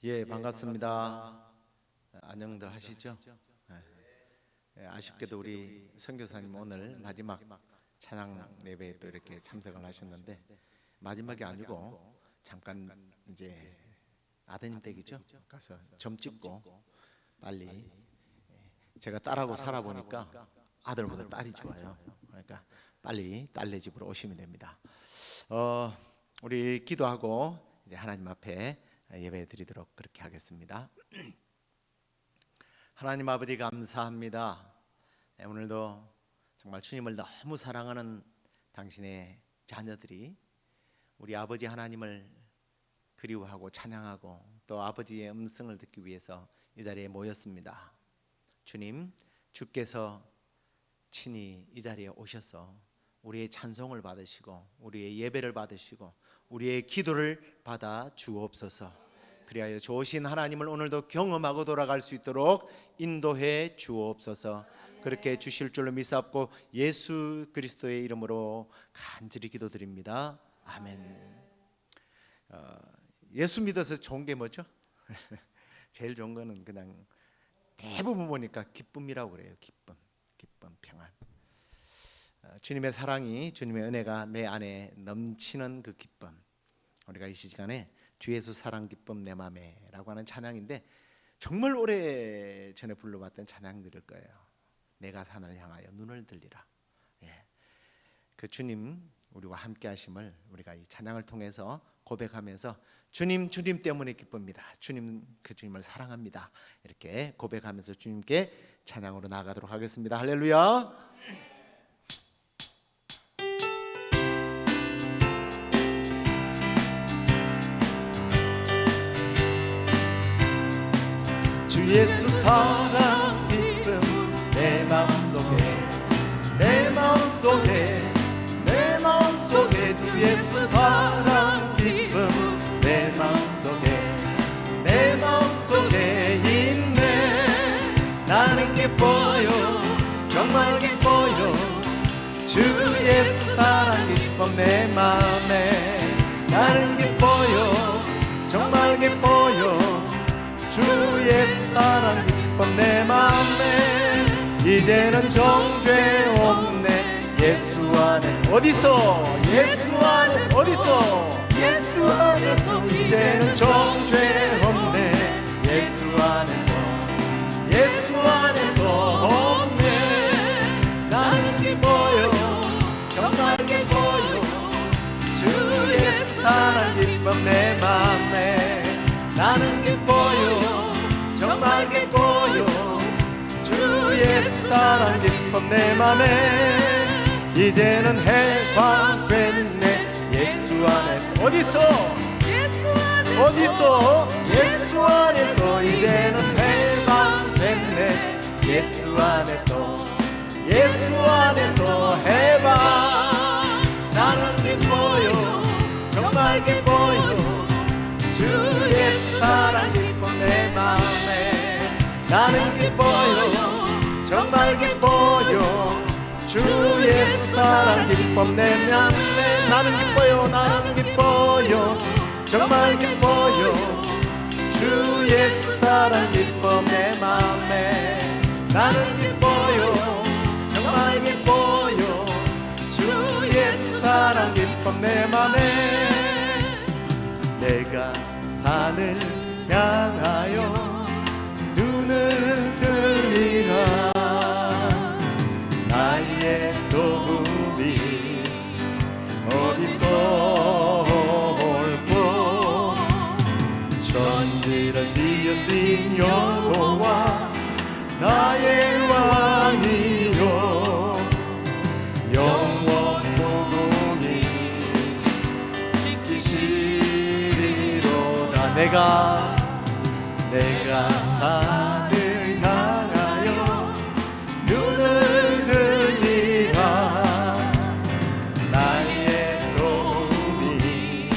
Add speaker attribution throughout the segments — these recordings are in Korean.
Speaker 1: 예, 반갑습니다. 안녕들 하시죠? 아쉽게도 우리 선교사님 오늘 마지막 찬양 예배에 또 이렇게 참석을 하셨는데, 마지막이 아니고 잠깐 이제 아드님 댁이죠? 가서 점 찍고 빨리, 제가 딸하고 살아보니까 아들보다 딸이 좋아요. 그러니까 빨리 딸네 집으로 오시면 됩니다. 우리 기도하고 이제 하나님 앞에 예배 드리도록 그렇게 하겠습니다. 하나님 아버지, 감사합니다. 오늘도 정말 주님을 너무 사랑하는 당신의 자녀들이 우리 아버지 하나님을 그리워하고 찬양하고 또 아버지의 음성을 듣기 위해서 이 자리에 모였습니다. 주님, 주께서 친히 이 자리에 오셔서 우리의 찬송을 받으시고 우리의 예배를 받으시고 우리의 기도를 받아 주옵소서. 그리하여 좋으신 하나님을 오늘도 경험하고 돌아갈 수 있도록 인도해 주옵소서. 그렇게 주실 줄로 믿사옵고 예수 그리스도의 이름으로 간절히 기도드립니다. 아멘. 예수 믿어서 좋은 게 뭐죠? 제일 좋은 거는 그냥 대부분 보니까 기쁨이라고 그래요. 기쁨, 평안. 주님의 사랑이, 주님의 은혜가 내 안에 넘치는 그 기쁨. 우리가 이 시간에 주 예수 사랑 기쁨 내 맘에 라고 하는 찬양인데, 정말 오래 전에 불러봤던 찬양들일 거예요. 내가 산을 향하여 눈을 들리라. 그 주님 우리와 함께 하심을 우리가 이 찬양을 통해서 고백하면서 주님 때문에 기쁩니다. 주님, 그 주님을 사랑합니다. 이렇게 고백하면서 주님께 찬양으로 나아가도록 하겠습니다. 할렐루야. 주 예수 사랑 기쁨 내 마음속에, 내 마음속에, 내 마음속에 주 예수 사랑 기쁨 내 마음속에, 내 마음속에 있네. 나는 기뻐요, 정말 기뻐요. 주 예수 사랑 기쁨 내 맘에. 나는 기뻐요, 정말 기뻐요. 주 예수 사랑 기쁨 내 맘에. 이제는 정죄 없네 예수 안에서. 어디서? 예수 안에서. 어디서? 예수 안에서. 이제는 정죄 없네 예수 안에서. 예수 안에서 없네. 나는 기뻐요, 정말 기뻐요. 주 예수 사랑 기쁨 내 맘에. 나는 기뻐요, 정말 기뻐요. 주 예수 사랑 기쁨 내 맘에. 이제는 해방됐네 예수 안에서. 어디서? 예수 안에서. 어디서? 예수 안에서. 이제는 해방됐네 예수 안에서. 예수 안에서 해방. 나는 기뻐요, 정말 기뻐요. 주 예수 사랑 기쁨 내 맘에. 나는 기뻐요, 정말 기뻐요. 주 예수 사랑 기쁨 내 맘에. 나는 기뻐요, 나는 기뻐요, 정말 기뻐요. 주 예수 사랑 기쁨 내 맘에. 나는 기뻐요, 정말 기뻐요. 주 예수 사랑 기쁨 내 맘에. 내가 산을 향하여 눈을 들리라. 나의 도움이 어디서 올꼬. 천지를 지으신 여호와 나의 왕이요. 영원 무궁히 지키시리로다. 내가 산을 향하여 눈을 들리라. 나의 도움이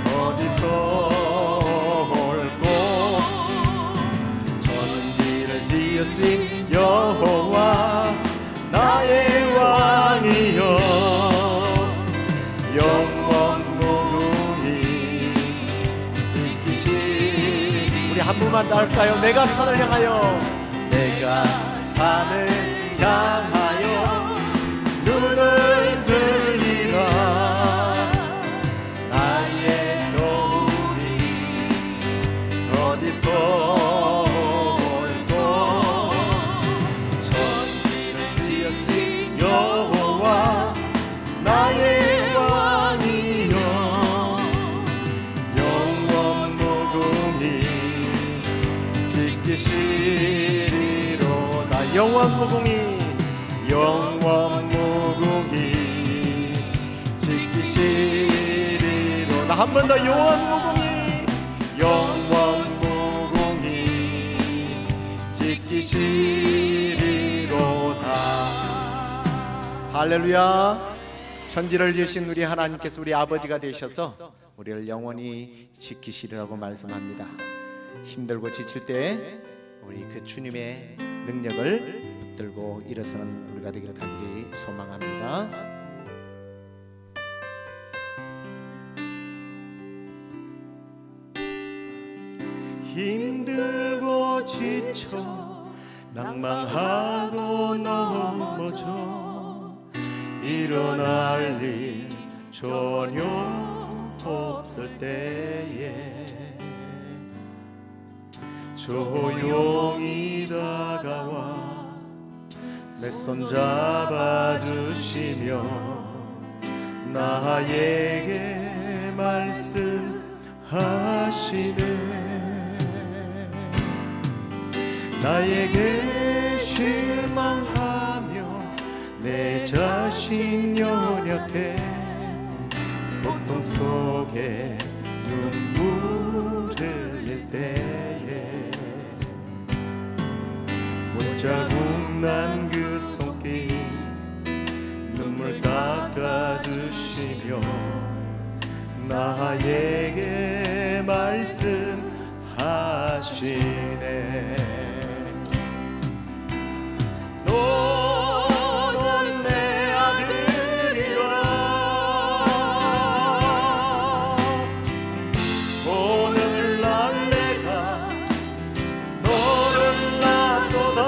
Speaker 1: 어디서 올꼬. 천지를 지으신 여호와 나의 왕이여. 영원 무궁히 지키시 우리 한 번만 더 할까요? 내가 산을 향하여, 내가 산을 향하여 눈을 들리라. 나의 도움이 어디서 올꼬. 천지를 지으신 여호와 나의 왕이여, 영원 무궁히 지키시리로다. 영원 무궁히, 영원 무궁히 지키시리로다. 한 번 더, 영원 무궁히, 영원 무궁히 지키시리로다. 할렐루야. 천지를 지으신 우리 하나님께서 우리 아버지가 되셔서 우리를 영원히 지키시리라고 말씀합니다. 힘들고 지칠 때 우리 그 주님의 능력을 붙들고 일어서는 우리가 되기를 간절히 소망합니다. 힘들고 지쳐 낭망하고 넘어져 일어날 일 전혀 없을 때에 조용히 다가와 내 손 잡아주시며 나에게 말씀하시네. 나에게 실망하며 내 자신 연약해 고통 속에 눈물 흘릴 때에 못자국 난 그 손길 눈물 닦아주시며 나에게 말씀하시네. 너는 내 아들이라. 오늘날 내가 너를 낳도다.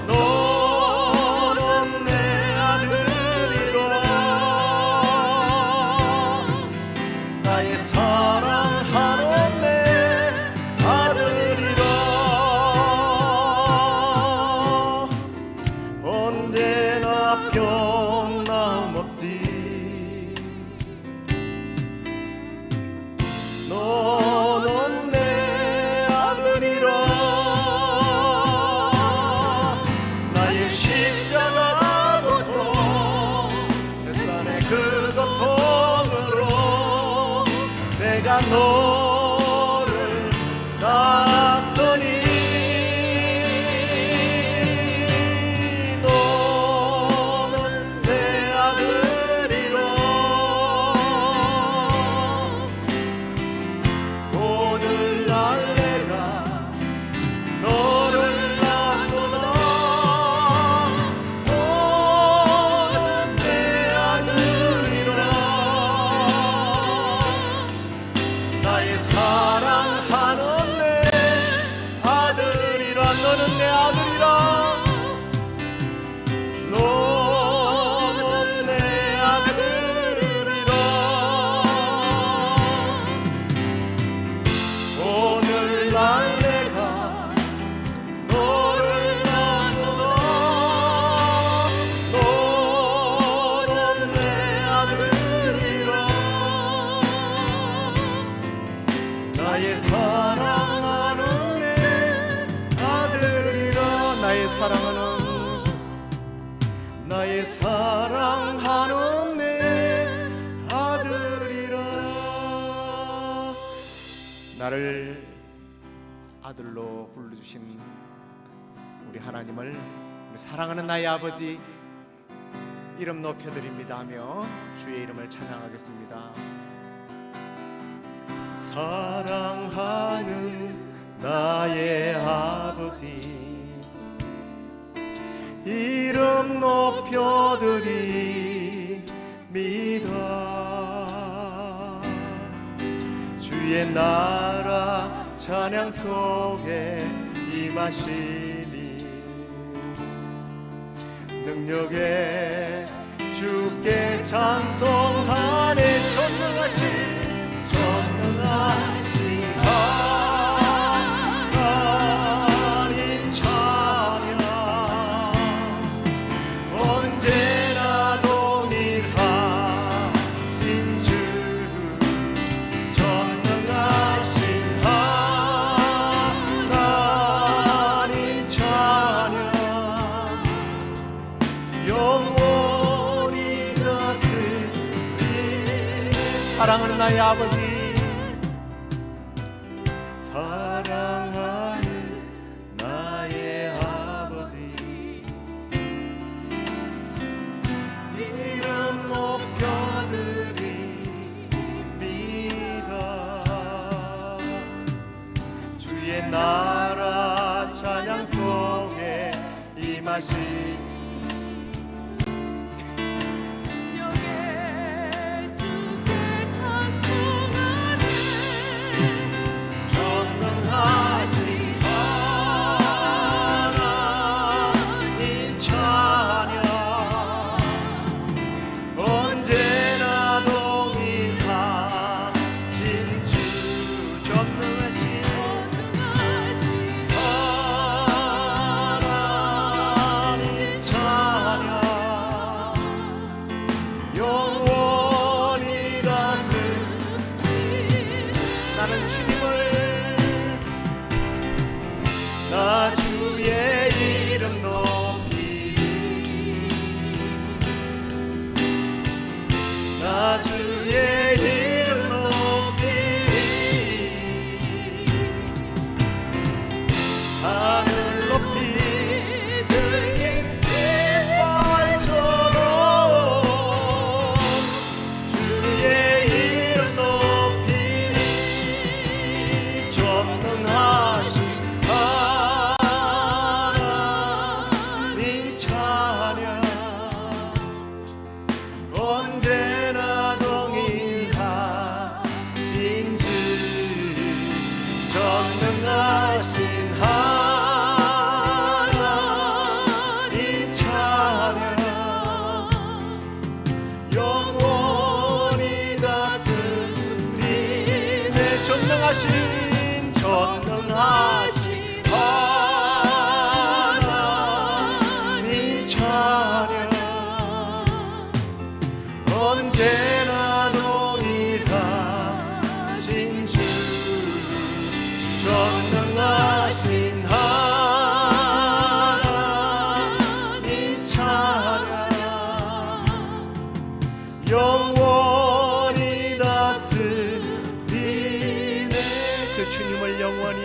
Speaker 1: 너는 내 아들이라. 나의 사랑하는 내 아들이라. 언제나 변함없지. 너는 내 아들이라. 나의 십자가 고통 내 산의 그 고통으로 내가 너를 낳았으니 너는 내 아들이라. 오늘날 내가 너를 낳도다. 너는 내 아들이라. 나의 사랑하는 내 아들이라. 너는 내 아들이라. 너는 내 아들이라. 오늘날 내가 너를 낳도다. 너는 내 아들이라. 나의 사랑하는 내 아들이라. 나의 사랑하는 내 아들이라. 나를 아들로 불러주신 우리 하나님을, 우리 사랑하는 나의 아버지 이름 높여드립니다 하며 주의 이름을 찬양하겠습니다. 사랑하는 나의 아버지 이름 높여드립니다. 주의 주의 나라 찬양 속에 임하시니 능력에 주께 찬송하네. 전능하신 하나님 찬양 언제나 동일하신 주 전능하신 하나님 찬양 영원히 다스리. 사랑하는 나의 아버지, 사랑하는 나의 아버지, 이름 높여드립니다. 주의 나라 찬양 속에 임하시 나 주의 이름 높이리. 나 주의 이름 높이리. 하늘 높이 들린 깃발처럼 주의 이름 높이리. 전능하신 언제나 동일하신 주 전능하신 하나님 찬양 영원히 다스리네. 전능하신 하나님 찬양 언제나 동일하신 주 전능하신 하나님 찬양 영원히 다스리네. 그 주님을 영원히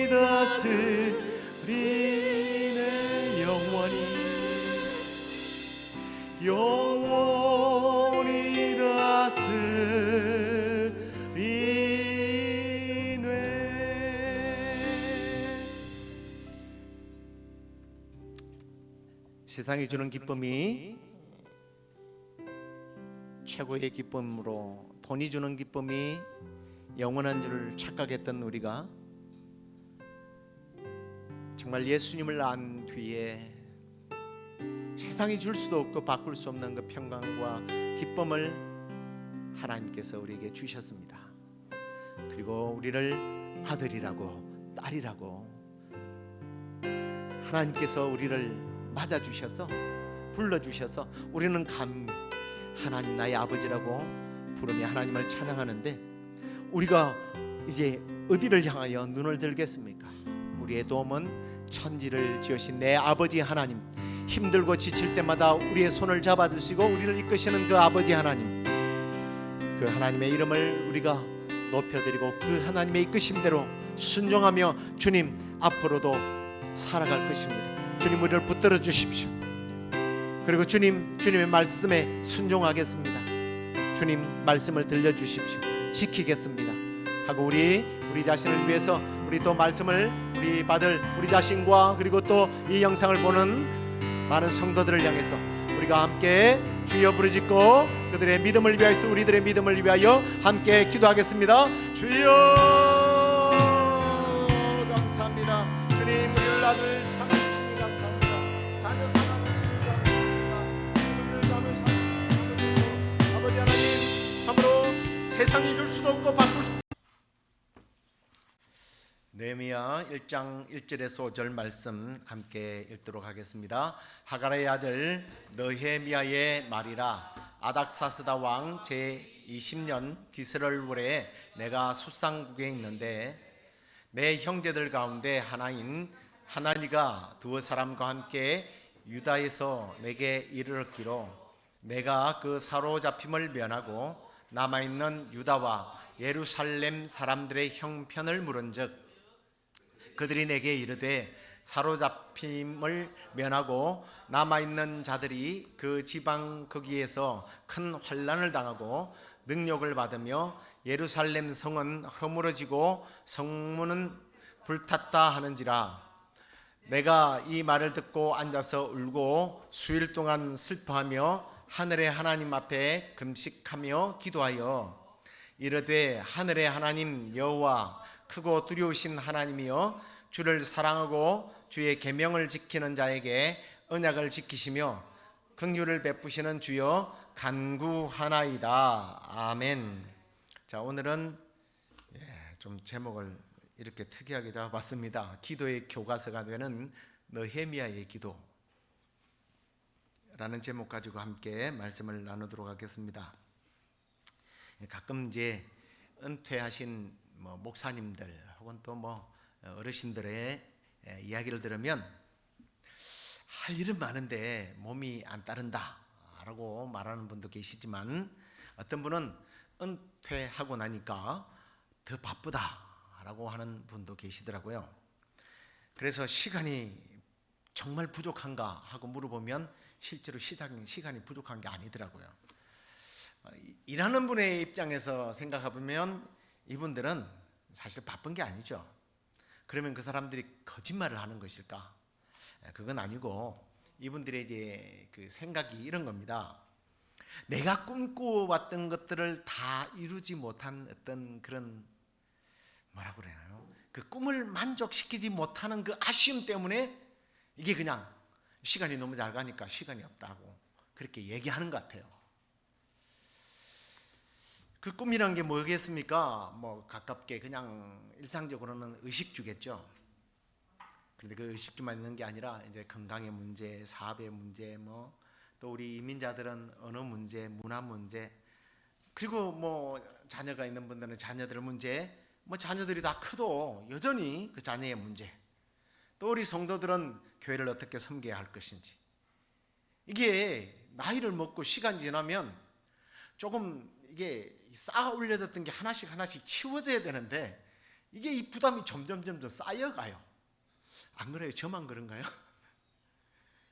Speaker 1: 다스리네. 영원히 다스리네. 세상이 주는 기쁨이 최고의 기쁨으로 돈이 주는 기쁨이 영원한 줄을 착각했던 우리가 정말 예수님을 안 뒤에 세상이 줄 수도 없고 바꿀 수 없는 그 평강과 기쁨을 하나님께서 우리에게 주셨습니다. 그리고 우리를 아들이라고 딸이라고 하나님께서 우리를 맞아주셔서 불러주셔서 우리는 하나님 나의 아버지라고 부르며 하나님을 찬양하는데, 우리가 이제 어디를 향하여 눈을 들겠습니까? 우리의 도움은 천지를 지으신 내 아버지 하나님, 힘들고 지칠 때마다 우리의 손을 잡아주시고 우리를 이끄시는 그 아버지 하나님, 그 하나님의 이름을 우리가 높여드리고 그 하나님의 이끄심대로 순종하며 주님 앞으로도 살아갈 것입니다. 주님 우리를 붙들어 주십시오. 그리고 주님의 말씀에 순종하겠습니다. 주님 말씀을 들려주십시오. 지키겠습니다 하고 우리 자신을 위해서, 우리 또 말씀을 우리 받을 우리 자신과 그리고 또 이 영상을 보는 많은 성도들을 향해서 우리가 함께 주여 부르짖고 그들의 믿음을 위하여 우리들의 믿음을 위하여 함께 기도하겠습니다. 주여 감사합니다. 주님 우리를 아들 사랑하시니 감사합니다. 자녀 사랑하시니 감사합니다. 우리를 아들 사랑하시니 아버지 하나님 참으로 세상이 줄 수도 없고 바꿀 수 느헤미야 1장 1절에서 5절 말씀 함께 읽도록 하겠습니다. 하가라의 아들 느헤미야의 말이라. 아닥사스다 왕 제20년 기스렐월에 내가 수상국에 있는데 내 형제들 가운데 하나인 하나니가 두어 사람과 함께 유다에서 내게 이르렀기로 내가 그 사로잡힘을 면하고 남아있는 유다와 예루살렘 사람들의 형편을 물은즉 그들이 내게 이르되 사로잡힘을 면하고 남아있는 자들이 그 지방 거기에서 큰 환난을 당하고 능욕을 받으며 예루살렘 성은 허물어지고 성문은 불탔다 하는지라. 내가 이 말을 듣고 앉아서 울고 수일 동안 슬퍼하며 하늘의 하나님 앞에 금식하며 기도하여 이르되 하늘의 하나님 여호와 크고 두려우신 하나님이여 주를 사랑하고 주의 계명을 지키는 자에게 언약을 지키시며 긍휼을 베푸시는 주여 간구하나이다. 아멘. 자, 오늘은 좀 제목을 이렇게 특이하게 잡아봤습니다. 기도의 교과서가 되는 느헤미야의 기도라는 제목 가지고 함께 말씀을 나누도록 하겠습니다. 가끔 이제 은퇴하신 목사님들 혹은 또 어르신들의 이야기를 들으면 할 일은 많은데 몸이 안 따른다 라고 말하는 분도 계시지만 어떤 분은 은퇴하고 나니까 더 바쁘다 라고 하는 분도 계시더라고요. 그래서 시간이 정말 부족한가 하고 물어보면 실제로 시간이 부족한 게 아니더라고요. 일하는 분의 입장에서 생각해보면 이분들은 사실 바쁜 게 아니죠. 그러면 그 사람들이 거짓말을 하는 것일까? 그건 아니고 이분들의 이제 그 생각이 이런 겁니다. 내가 꿈꿔왔던 것들을 다 이루지 못한 어떤 그런 뭐라고 그러나요? 그 꿈을 만족시키지 못하는 그 아쉬움 때문에 이게 그냥 시간이 너무 잘 가니까 시간이 없다고 그렇게 얘기하는 것 같아요. 그 꿈이란 게 뭐겠습니까? 가깝게 그냥 일상적으로는 의식주겠죠. 그런데 그 의식주만 있는 게 아니라 이제 건강의 문제, 사업의 문제, 또 우리 이민자들은 언어 문제, 문화 문제, 그리고 자녀가 있는 분들은 자녀들 문제, 자녀들이 다 커도 여전히 그 자녀의 문제, 또 우리 성도들은 교회를 어떻게 섬겨야 할 것인지, 이게 나이를 먹고 시간 지나면 조금 이게 쌓아 올려졌던 게 하나씩 치워져야 되는데 이게 이 부담이 점점 쌓여가요. 안 그래요? 저만 그런가요?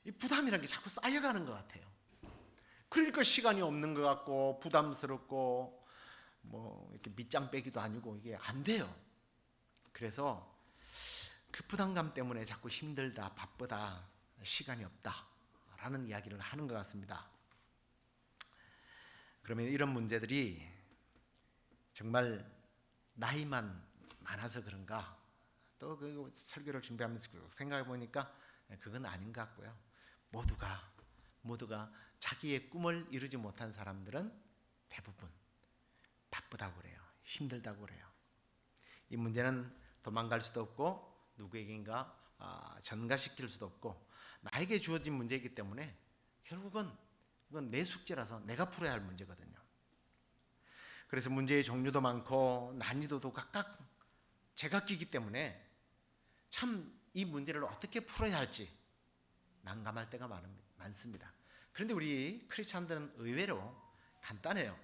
Speaker 1: 이 부담이라는 게 자꾸 쌓여가는 것 같아요. 그러니까 시간이 없는 것 같고 부담스럽고 이렇게 밑장 빼기도 아니고 이게 안 돼요. 그래서 그 부담감 때문에 자꾸 힘들다, 바쁘다, 시간이 없다 라는 이야기를 하는 것 같습니다. 그러면 이런 문제들이 정말 나이만 많아서 그런가? 또 그 설교를 준비하면서 생각해 보니까 그건 아닌 것 같고요. 모두가 자기의 꿈을 이루지 못한 사람들은 대부분 바쁘다고 그래요. 힘들다고 그래요. 이 문제는 도망갈 수도 없고 누구에게인가 전가시킬 수도 없고 나에게 주어진 문제이기 때문에 결국은 이건 내 숙제라서 내가 풀어야 할 문제거든요. 그래서 문제의 종류도 많고 난이도도 각각 제각기이기 때문에 참 이 문제를 어떻게 풀어야 할지 난감할 때가 많습니다. 그런데 우리 크리스찬들은 의외로 간단해요.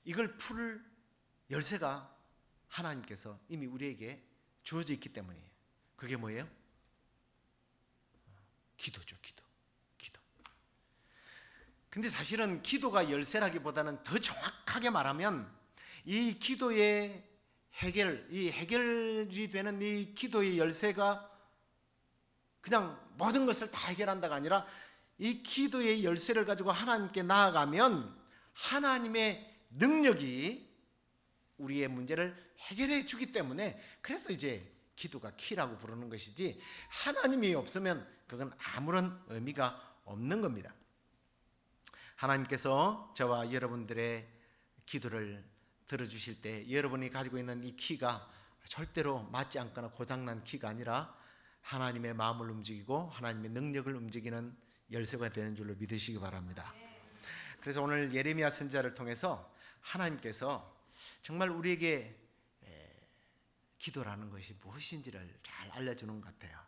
Speaker 1: 이걸 풀 열쇠가 하나님께서 이미 우리에게 주어져 있기 때문이에요. 그게 뭐예요? 기도죠. 기도. 근데 사실은 기도가 열쇠라기보다는 더 정확하게 말하면 이 기도의 이 해결이 되는 이 기도의 열쇠가 그냥 모든 것을 다 해결한다가 아니라 이 기도의 열쇠를 가지고 하나님께 나아가면 하나님의 능력이 우리의 문제를 해결해 주기 때문에, 그래서 이제 기도가 키라고 부르는 것이지, 하나님이 없으면 그건 아무런 의미가 없는 겁니다. 하나님께서 저와 여러분들의 기도를 들어주실 때 여러분이 가지고 있는 이 키가 절대로 맞지 않거나 고장난 키가 아니라 하나님의 마음을 움직이고 하나님의 능력을 움직이는 열쇠가 되는 줄로 믿으시기 바랍니다. 그래서 오늘 예레미야 선지자를 통해서 하나님께서 정말 우리에게 기도라는 것이 무엇인지를 잘 알려주는 것 같아요.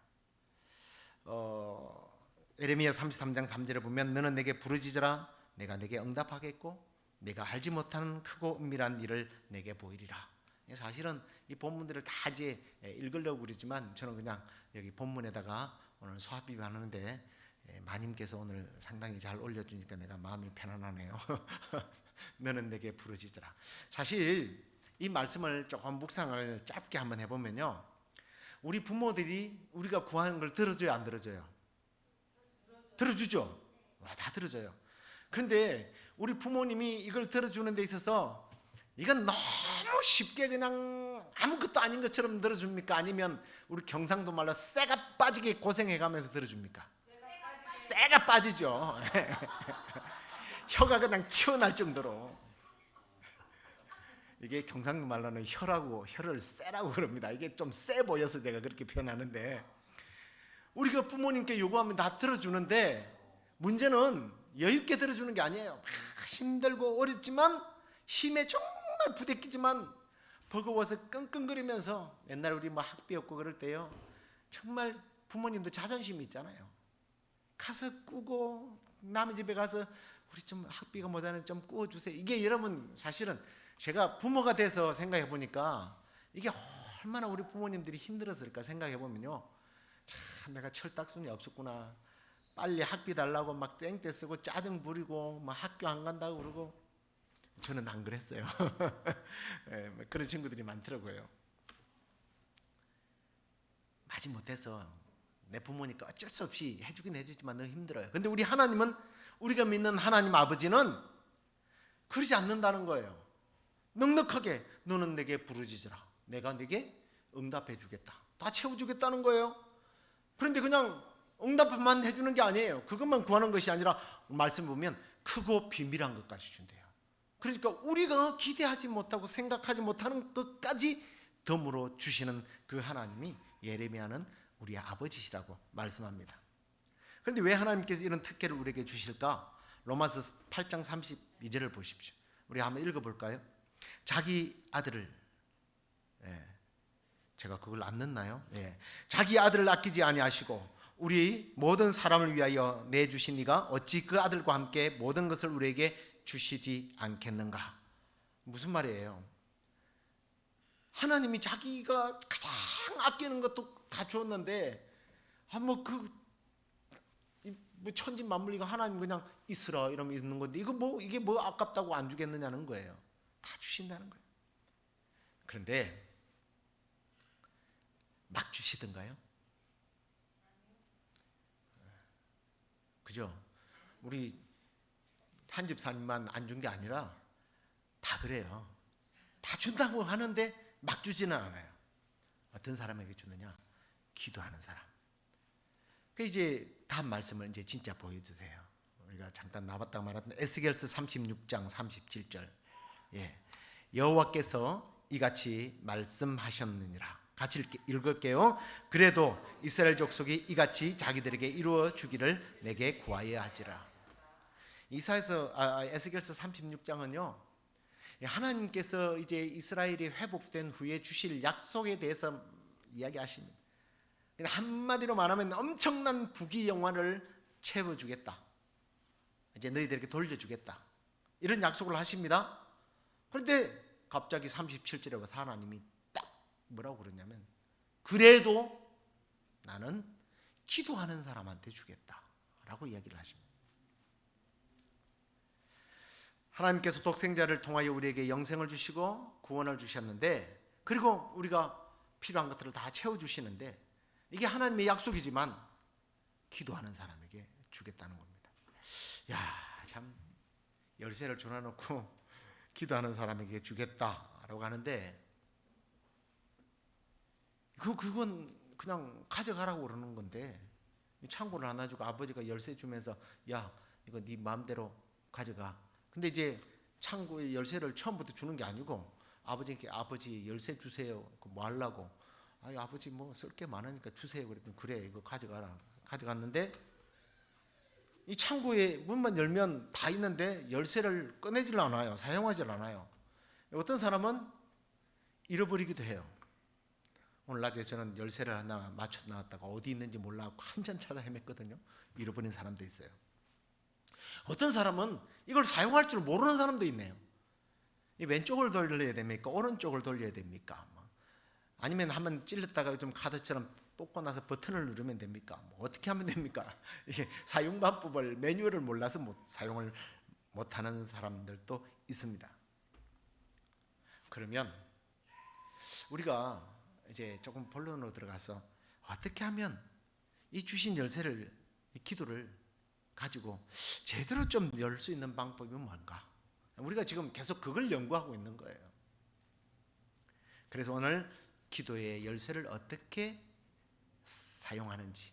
Speaker 1: 예레미야 33장 3절에 보면 너는 내게 부르짖으라 내가 내게 응답하겠고 내가 알지 못하는 크고 은밀한 일을 내게 보이리라. 사실은 이 본문들을 다 이제 읽으려고 그러지만 저는 그냥 여기 본문에다가 오늘 소합비하는데 마님께서 오늘 상당히 잘 올려주니까 내가 마음이 편안하네요. 너는 내게 부르짖으라. 사실 이 말씀을 조금 묵상을 짧게 한번 해보면요, 우리 부모들이 우리가 구하는 걸 들어줘요, 안 들어줘요? 들어주죠. 다 들어줘요. 그런데 우리 부모님이 이걸 들어주는 데 있어서 이건 너무 쉽게 그냥 아무것도 아닌 것처럼 들어줍니까? 아니면 우리 경상도 말로 쇠가 빠지게 고생해가면서 들어줍니까? 쇠가 빠지죠. 혀가 그냥 튀어날 정도로. 이게 경상도 말로는 혀를 쇠라고 그럽니다. 이게 좀 쎄 보여서 제가 그렇게 표현하는데, 우리가 부모님께 요구하면 다 들어주는데 문제는 여유있게 들어주는 게 아니에요. 힘들고 어렵지만 힘에 정말 부대끼지만 버거워서 끙끙거리면서, 옛날에 우리 뭐 학비였고 그럴 때요, 정말 부모님도 자존심이 있잖아요. 가서 꾸고 남의 집에 가서 우리 좀 학비가 못하는 좀 꾸어주세요. 이게 여러분 사실은 제가 부모가 돼서 생각해 보니까 이게 얼마나 우리 부모님들이 힘들었을까 생각해 보면요, 참 내가 철딱순이 없었구나. 빨리 학비 달라고 막 땡떼 쓰고 짜증 부리고 막 학교 안 간다고 그러고. 저는 안 그랬어요. 그런 친구들이 많더라고요. 마지 못해서 내 부모니까 어쩔 수 없이 해주긴 해주지만 너무 힘들어요. 근데 우리 하나님은, 우리가 믿는 하나님 아버지는 그러지 않는다는 거예요. 넉넉하게 너는 내게 부르짖으라 내가 내게 응답해 주겠다, 다 채워주겠다는 거예요. 그런데 그냥 응답만 해주는 게 아니에요. 그것만 구하는 것이 아니라 말씀 보면 크고 비밀한 것까지 준대요. 그러니까 우리가 기대하지 못하고 생각하지 못하는 것까지 덤으로 주시는 그 하나님이 예레미야는 우리의 아버지시라고 말씀합니다. 그런데 왜 하나님께서 이런 특혜를 우리에게 주실까? 로마서 8장 32절을 보십시오. 우리 한번 읽어볼까요? 자기 아들을, 제가 그걸 안 넣나요? 자기 아들을 아끼지 아니하시고 우리 모든 사람을 위하여 내주신 이가 어찌 그 아들과 함께 모든 것을 우리에게 주시지 않겠는가? 무슨 말이에요? 하나님이 자기가 가장 아끼는 것도 다 줬는데, 뭐 천지 만물이가 하나님 그냥 있으라 이러면 있는 건데 이게 뭐 아깝다고 안 주겠느냐는 거예요. 다 주신다는 거예요. 그런데 막 주시던가요? 그죠? 우리 한 집사님만 안 준 게 아니라 다 그래요. 다 준다고 하는데 막 주지는 않아요. 어떤 사람에게 주느냐? 기도하는 사람. 그 이제 다음 말씀을 이제 진짜 보여주세요. 우리가 잠깐 나왔다 말았던 에스겔서 36장 37절. 여호와께서 이같이 말씀하셨느니라. 같이 읽을게요. 그래도 이스라엘 족속이 이같이 자기들에게 이루어 주기를 내게 구하여야 할지라. 에스겔서 36장은요, 하나님께서 이제 이스라엘이 회복된 후에 주실 약속에 대해서 이야기하십니다. 한마디로 말하면 엄청난 부귀 영화를 채워주겠다, 이제 너희들에게 돌려주겠다, 이런 약속을 하십니다. 그런데 갑자기 37절에 와서 하나님이 딱 뭐라고 그러냐면, 그래도 나는 기도하는 사람한테 주겠다라고 이야기를 하십니다. 하나님께서 독생자를 통하여 우리에게 영생을 주시고 구원을 주셨는데, 그리고 우리가 필요한 것들을 다 채워주시는데, 이게 하나님의 약속이지만 기도하는 사람에게 주겠다는 겁니다. 야, 참 열쇠를 줘놔놓고 기도하는 사람에게 주겠다라고 하는데 그건 그냥 가져가라고 그러는 건데 창고를 하나 주고 아버지가 열쇠 주면서 야 이거 네 마음대로 가져가. 근데 이제 창고의 열쇠를 처음부터 주는 게 아니고 아버지께 아버지 열쇠 주세요. 뭐 하려고? 아버지 뭐 쓸 게 많으니까 주세요. 그랬더니 그래 이거 가져가라. 가져갔는데 이 창고에 문만 열면 다 있는데 열쇠를 꺼내질 않아요. 사용하질 않아요. 어떤 사람은 잃어버리기도 해요. 오늘 낮에 저는 열쇠를 하나 맞춰 나왔다가 어디 있는지 몰라서 한참 찾아 헤맸거든요. 잃어버린 사람도 있어요. 어떤 사람은 이걸 사용할 줄 모르는 사람도 있네요. 이 왼쪽을 돌려야 됩니까? 오른쪽을 돌려야 됩니까? 아니면 한번 찔렀다가 좀 카드처럼 뽑고 나서 버튼을 누르면 됩니까? 어떻게 하면 됩니까? 이게 사용 방법을 매뉴얼을 몰라서 사용을 못하는 사람들도 있습니다. 그러면 우리가 이제 조금 본론으로 들어가서 어떻게 하면 이 주신 열쇠를, 이 기도를 가지고 제대로 좀 열 수 있는 방법이 뭔가? 우리가 지금 계속 그걸 연구하고 있는 거예요. 그래서 오늘 기도의 열쇠를 어떻게 사용하는지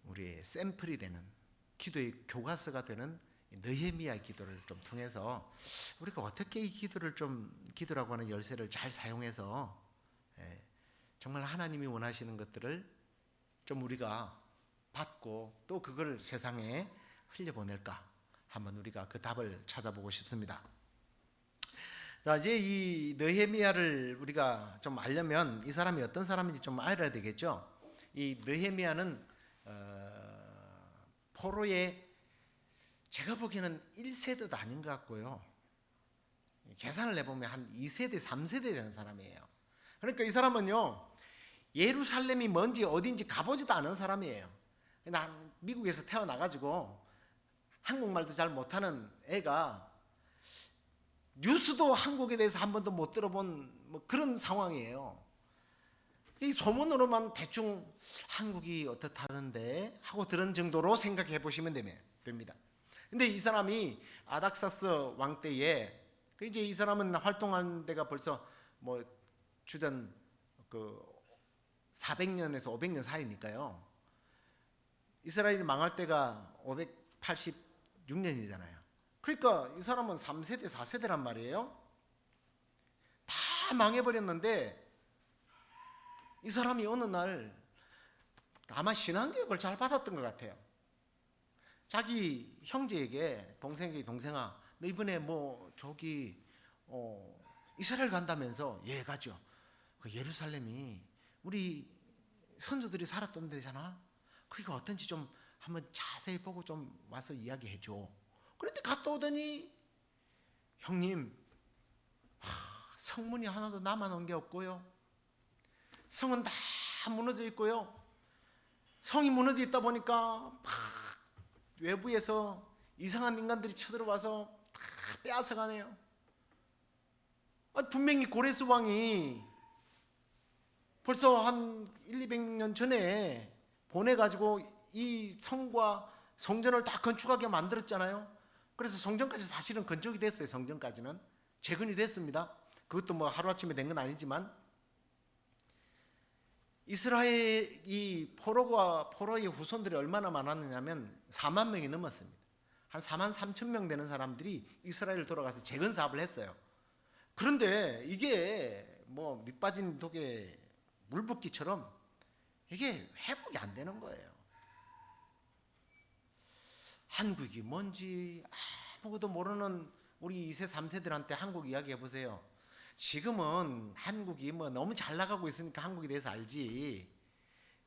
Speaker 1: 우리의 샘플이 되는 기도의 교과서가 되는 느헤미야 기도를 좀 통해서 우리가 어떻게 이 기도를 기도라고 하는 열쇠를 잘 사용해서 정말 하나님이 원하시는 것들을 좀 우리가 받고 또 그걸 세상에 흘려보낼까 한번 우리가 그 답을 찾아보고 싶습니다. 자, 이제 이 느헤미야를 우리가 좀 알려면 이 사람이 어떤 사람인지 좀 알아야 되겠죠. 이 느헤미야는 포로의 제가 보기에는 1세대도 아닌 것 같고요. 계산을 해보면 한 2세대, 3세대 되는 사람이에요. 그러니까 이 사람은요, 예루살렘이 뭔지 어딘지 가보지도 않은 사람이에요. 난 미국에서 태어나가지고 한국말도 잘 못하는 애가 뉴스도 한국에 대해서 한 번도 못 들어본 뭐 그런 상황이에요. 이 소문으로만 대충 한국이 어떻다던데 하고 들은 정도로 생각해 보시면 됩니다. 근데 이 사람이 아닥사스 왕 때에 이제 이 사람은 활동한 데가 벌써 뭐 주전 400년에서 500년 사이니까요. 이스라엘이 망할 때가 586년이잖아요. 그러니까 이 사람은 3세대, 4세대란 말이에요. 다 망해버렸는데 이 사람이 어느 날 아마 신앙교육을 잘 받았던 것 같아요. 자기 형제에게 동생아 너 이번에 이스라엘 간다면서 예 가죠. 그 예루살렘이 우리 선조들이 살았던 데잖아. 그게 어떤지 좀 한번 자세히 보고 좀 와서 이야기해 줘. 그런데 갔다 오더니 형님 성문이 하나도 남아놓은 게 없고요. 성은 다 무너져 있고요. 성이 무너져 있다 보니까 막 외부에서 이상한 인간들이 쳐들어와서 다 빼앗아가네요. 분명히 고레스 왕이 벌써 한 100-200년 전에 보내가지고 이 성과 성전을 다 건축하게 만들었잖아요. 그래서 성전까지 사실은 건축이 됐어요. 성전까지는 재건이 됐습니다. 그것도 뭐 하루아침에 된 건 아니지만 이스라엘 이 포로의 후손들이 얼마나 많았느냐면 4만 명이 넘었습니다. 한 4만 3천 명 되는 사람들이 이스라엘을 돌아가서 재건 사업을 했어요. 그런데 이게 뭐 밑빠진 독에 물 붓기처럼 이게 회복이 안 되는 거예요. 한국이 뭔지 아무것도 모르는 우리 2세, 3세들한테 한국 이야기 해보세요. 지금은 한국이 뭐 너무 잘 나가고 있으니까 한국에 대해서 알지.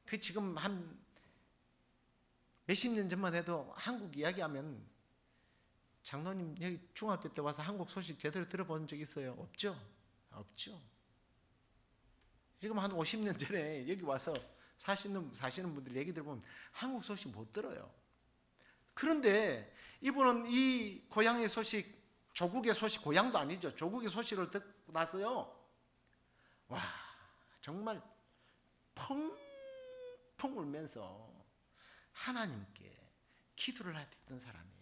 Speaker 1: 그 지금 한 몇십 년 전만 해도 한국 이야기하면 장로님 여기 중학교 때 와서 한국 소식 제대로 들어본 적 있어요? 없죠? 없죠. 지금 한 50년 전에 여기 와서 사시는 분들 얘기 들어보면 한국 소식 못 들어요. 그런데 이분은 이 고향의 소식, 조국의 소식, 고향도 아니죠. 조국의 소식을 듣고 나서요. 와, 정말 펑펑 울면서 하나님께 기도를 했던 사람이에요.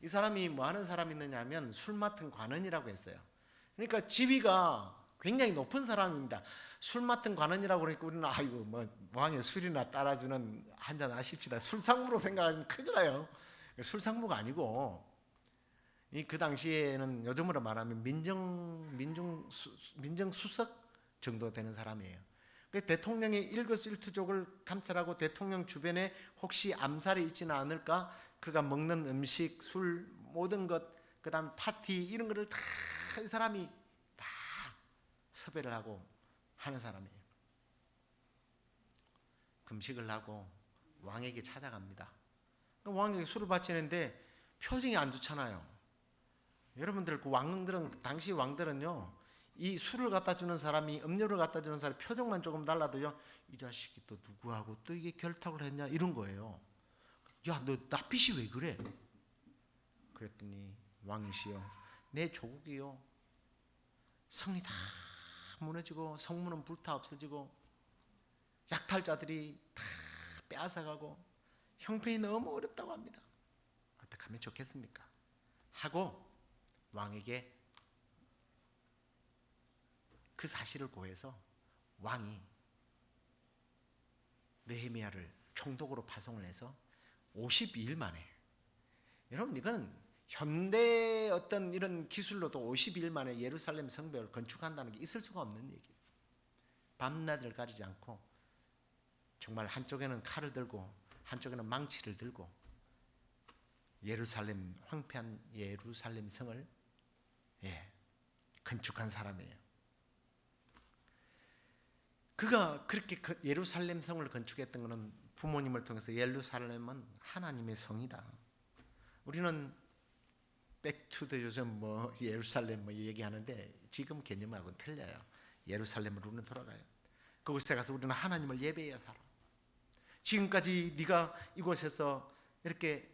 Speaker 1: 이 사람이 뭐 하는 사람이느냐 하면 술 맡은 관원이라고 했어요. 그러니까 지위가 굉장히 높은 사람입니다. 술 맡은 관원이라고 그러니까 우리는 아이고 뭐 왕의 술이나 따라주는 한잔 하십시다. 술상무로 생각하시면 큰일 나요. 술상무가 아니고 그 당시에는 요즘으로 말하면 민정수석 정도 되는 사람이에요. 대통령의 일거수일투족을 감찰하고 대통령 주변에 혹시 암살이 있지는 않을까, 그가 먹는 음식, 술, 모든 것, 그 다음 파티 이런 거를 다 이 사람이 다 섭외를 하고 하는 사람이에요. 금식을 하고 왕에게 찾아갑니다. 왕에게 술을 바치는데 표정이 안 좋잖아요. 여러분들 그 왕들은, 당시 왕들은요, 이 술을 갖다 주는 사람이, 음료를 갖다 주는 사람이 표정만 조금 달라도요, 이 자식이 또 누구하고 또 이게 결탁을 했냐 이런 거예요. 야, 너 낯빛이 왜 그래? 그랬더니 왕이시여, 내 조국이요, 성이 다 무너지고 성문은 불타 없어지고 약탈자들이 다 빼앗아가고 형편이 너무 어렵다고 합니다. 어떻게 하면 좋겠습니까? 하고 왕에게 그 사실을 고해서 왕이 느헤미야를 총독으로 파송을 해서 52일 만에, 여러분 이건 현대 어떤 이런 기술로도 52일 만에 예루살렘 성벽을 건축한다는 게 있을 수가 없는 얘기예요. 밤낮을 가리지 않고 정말 한쪽에는 칼을 들고 한쪽에는 망치를 들고 예루살렘, 황폐한 예루살렘 성을 건축한 사람이에요. 그가 그렇게 예루살렘 성을 건축했던 것은 부모님을 통해서 예루살렘은 하나님의 성이다. 우리는 백투더 요즘 뭐 예루살렘 뭐 얘기하는데 지금 개념하고는 틀려요. 예루살렘으로 우리는 돌아가요. 그곳에 가서 우리는 하나님을 예배해야 살아. 지금까지 네가 이곳에서 이렇게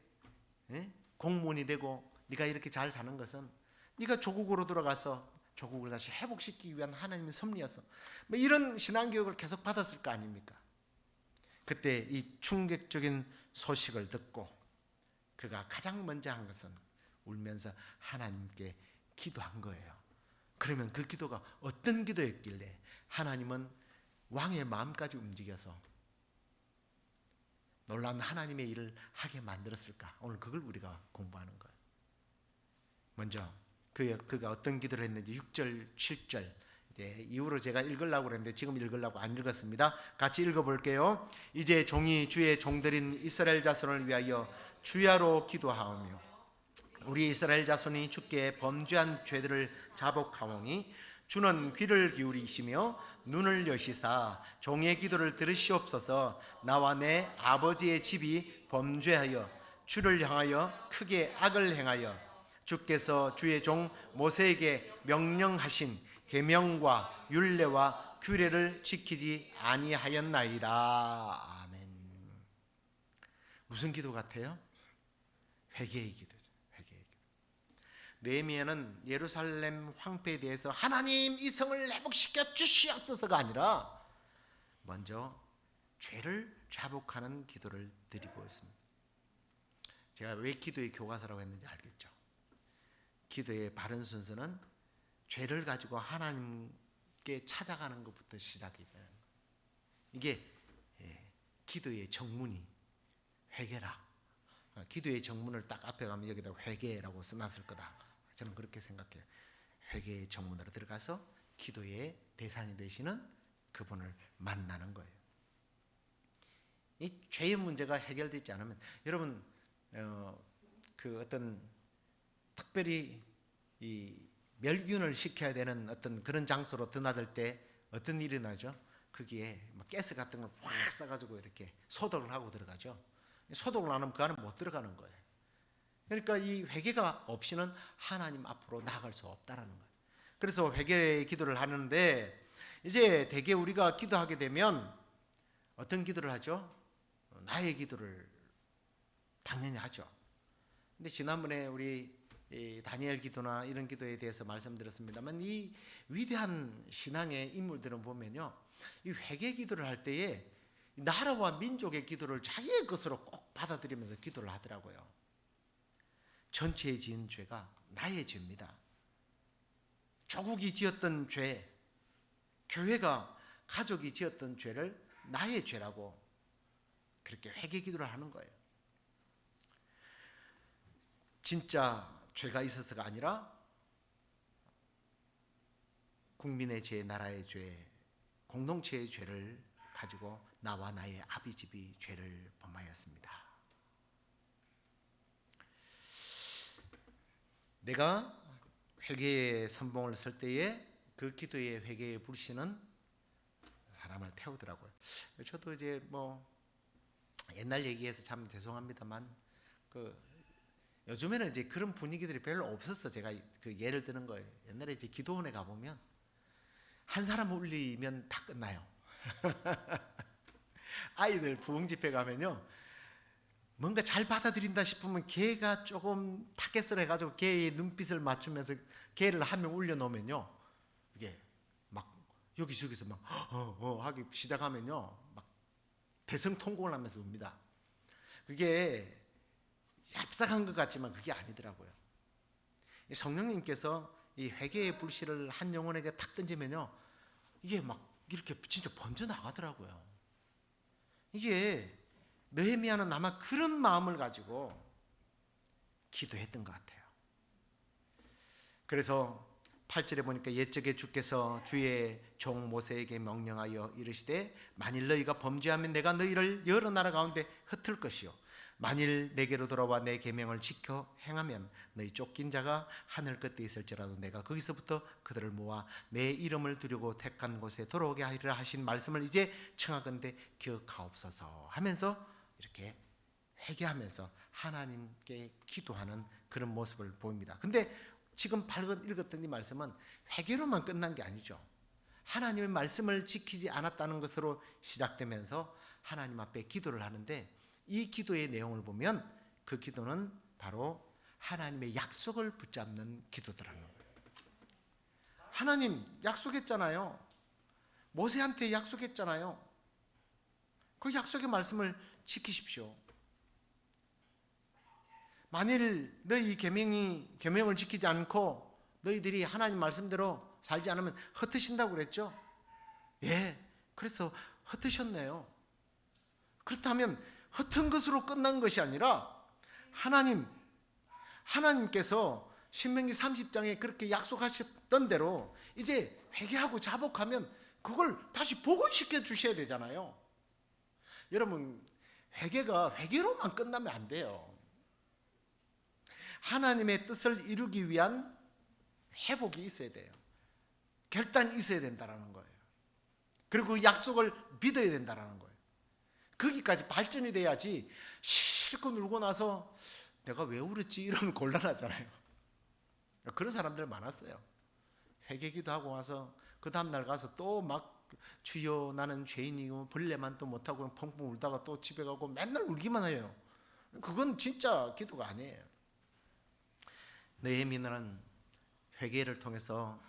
Speaker 1: 공무원이 되고 네가 이렇게 잘 사는 것은 네가 조국으로 돌아가서 조국을 다시 회복시키기 위한 하나님의 섭리였어. 뭐 이런 신앙교육을 계속 받았을 거 아닙니까? 그때 이 충격적인 소식을 듣고 그가 가장 먼저 한 것은 울면서 하나님께 기도한 거예요. 그러면 그 기도가 어떤 기도였길래 하나님은 왕의 마음까지 움직여서 놀라운 하나님의 일을 하게 만들었을까? 오늘 그걸 우리가 공부하는 거예요. 먼저 그가 어떤 기도를 했는지 6절, 7절 이제 이후로 제가 읽으려고 그랬는데 지금 읽으려고 안 읽었습니다. 같이 읽어볼게요. 이제 종이 주의 종들인 이스라엘 자손을 위하여 주야로 기도하오며 우리 이스라엘 자손이 주께 범죄한 죄들을 자복하오니 주는 귀를 기울이시며 눈을 여시사 종의 기도를 들으시옵소서. 나와 내 아버지의 집이 범죄하여 주를 향하여 크게 악을 행하여 주께서 주의 종 모세에게 명령하신 계명과 율례와 규례를 지키지 아니하였나이다. 아멘. 무슨 기도 같아요? 회개의 기도죠. 회개의 기도. 느헤미야는 예루살렘 황폐에 대해서 하나님 이 성을 회복시켜 주시옵소서가 아니라 먼저 죄를 자복하는 기도를 드리고 있습니다. 제가 왜 기도의 교과서라고 했는지 알겠죠? 기도의 바른 순서는 죄를 가지고 하나님께 찾아가는 것부터 시작이 되는 거예요. 이게 기도의 정문이 회개라. 기도의 정문을 딱 앞에 가면 여기다 회개라고 써놨을 거다. 저는 그렇게 생각해요. 회개의 정문으로 들어가서 기도의 대상이 되시는 그분을 만나는 거예요. 이 죄의 문제가 해결되지 않으면 여러분 그 어떤 특별히 이 멸균을 시켜야 되는 어떤 그런 장소로 드나들 때 어떤 일이 나죠? 거기에 막 가스 같은 걸 확 싸가지고 이렇게 소독을 하고 들어가죠. 소독을 안 하면 그 안에 못 들어가는 거예요. 그러니까 이 회개가 없이는 하나님 앞으로 나아갈 수 없다라는 거예요. 그래서 회개의 기도를 하는데 이제 대개 우리가 기도하게 되면 어떤 기도를 하죠? 나의 기도를 당연히 하죠. 근데 지난번에 우리 다니엘 기도나 이런 기도에 대해서 말씀드렸습니다만 이 위대한 신앙의 인물들은 보면요, 이 회개 기도를 할 때에 나라와 민족의 기도를 자기의 것으로 꼭 받아들이면서 기도를 하더라고요.
Speaker 2: 전체에 지은 죄가 나의 죄입니다. 조국이 지었던 죄, 교회가, 가족이 지었던 죄를 나의 죄라고 그렇게 회개 기도를 하는 거예요. 진짜 죄가 있어서가 아니라 국민의 죄, 나라의 죄, 공동체의 죄를 가지고 나와 나의 아비집이 죄를 범하였습니다. 내가 회개의 선봉을 설 때에 그 기도의 회개의 불씨는 사람을 태우더라고요. 저도 이제 뭐 옛날 얘기해서 참 죄송합니다만 요즘에는 이제 그런 분위기들이 별로 없었어. 제가 예를 드는 거예요. 옛날에 이제 기도원에 가보면 한 사람 울리면 다 끝나요. 아이들 부흥 집회 가면요, 뭔가 잘 받아들인다 싶으면 걔가 조금 타겟을 해가지고 걔의 눈빛을 맞추면서 걔를 한 명 울려놓으면요, 이게 막 여기저기서 막 하기 시작하면요, 막 대성통곡을 하면서 웁니다. 그게 얍삭한 것 같지만 그게 아니더라고요. 성령님께서 이 회개의 불씨를 한 영혼에게 탁 던지면요, 이게 막 이렇게 진짜 번져 나가더라고요. 이게 느헤미야는 아마 그런 마음을 가지고 기도했던 것 같아요. 그래서 8절에 보니까 옛적에 주께서 주의 종 모세에게 명령하여 이르시되 만일 너희가 범죄하면 내가 너희를 여러 나라 가운데 흩을 것이요 만일 내게로 돌아와 내 계명을 지켜 행하면 너희 쫓긴 자가 하늘 끝에 있을지라도 내가 거기서부터 그들을 모아 내 이름을 두려고 택한 곳에 돌아오게 하리라 하신 말씀을 이제 청하건대 기억하옵소서 하면서 이렇게 회개하면서 하나님께 기도하는 그런 모습을 보입니다. 근데 지금 읽었던 이 말씀은 회개로만 끝난 게 아니죠. 하나님의 말씀을 지키지 않았다는 것으로 시작되면서 하나님 앞에 기도를 하는데, 이 기도의 내용을 보면 그 기도는 바로 하나님의 약속을 붙잡는 기도더라는 거예요. 하나님 약속했잖아요. 모세한테 약속했잖아요. 그 약속의 말씀을 지키십시오. 만일 너희 계명을 지키지 않고 너희들이 하나님 말씀대로 살지 않으면 흩으신다고 그랬죠? 예, 그래서 흩으셨네요. 그렇다면 흩은 것으로 끝난 것이 아니라 하나님께서 신명기 30장에 그렇게 약속하셨던 대로 이제 회개하고 자복하면 그걸 다시 복원시켜 주셔야 되잖아요. 여러분, 회개가 회개로만 끝나면 안 돼요. 하나님의 뜻을 이루기 위한 회복이 있어야 돼요. 결단이 있어야 된다는 거예요. 그리고 그 약속을 믿어야 된다는 거예요. 거기까지 발전이 돼야지 실컷 울고 나서 내가 왜 울었지 이러면 곤란하잖아요. 그런 사람들 많았어요. 회개기도 하고 와서 그 다음날 가서 또 막 주여 나는 죄인이고 벌레만 또 못하고 펑펑 울다가 또 집에 가고 맨날 울기만 해요. 그건 진짜 기도가 아니에요. 느헤미야는 회개를 통해서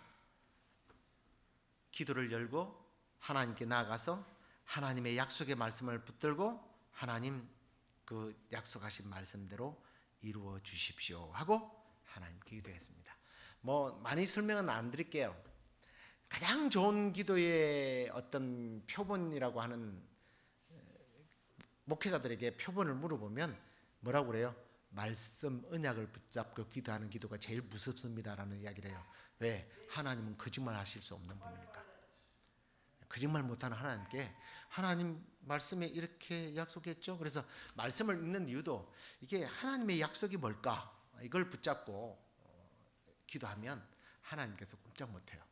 Speaker 2: 기도를 열고 하나님께 나아가서 하나님의 약속의 말씀을 붙들고 하나님 그 약속하신 말씀대로 이루어 주십시오 하고 하나님께 기도했습니다. 뭐 많이 설명은 안 드릴게요. 가장 좋은 기도의 어떤 표본이라고 하는 목회자들에게 표본을 물어보면 뭐라고 그래요? 말씀 언약을 붙잡고 기도하는 기도가 제일 무섭습니다라는 이야기를 해요. 왜? 하나님은 거짓말 하실 수 없는 분이니까. 거짓말 못하는 하나님께 하나님 말씀에 이렇게 약속했죠. 그래서 말씀을 읽는 이유도 이게 하나님의 약속이 뭘까? 이걸 붙잡고 기도하면 하나님께서 꼼짝 못해요.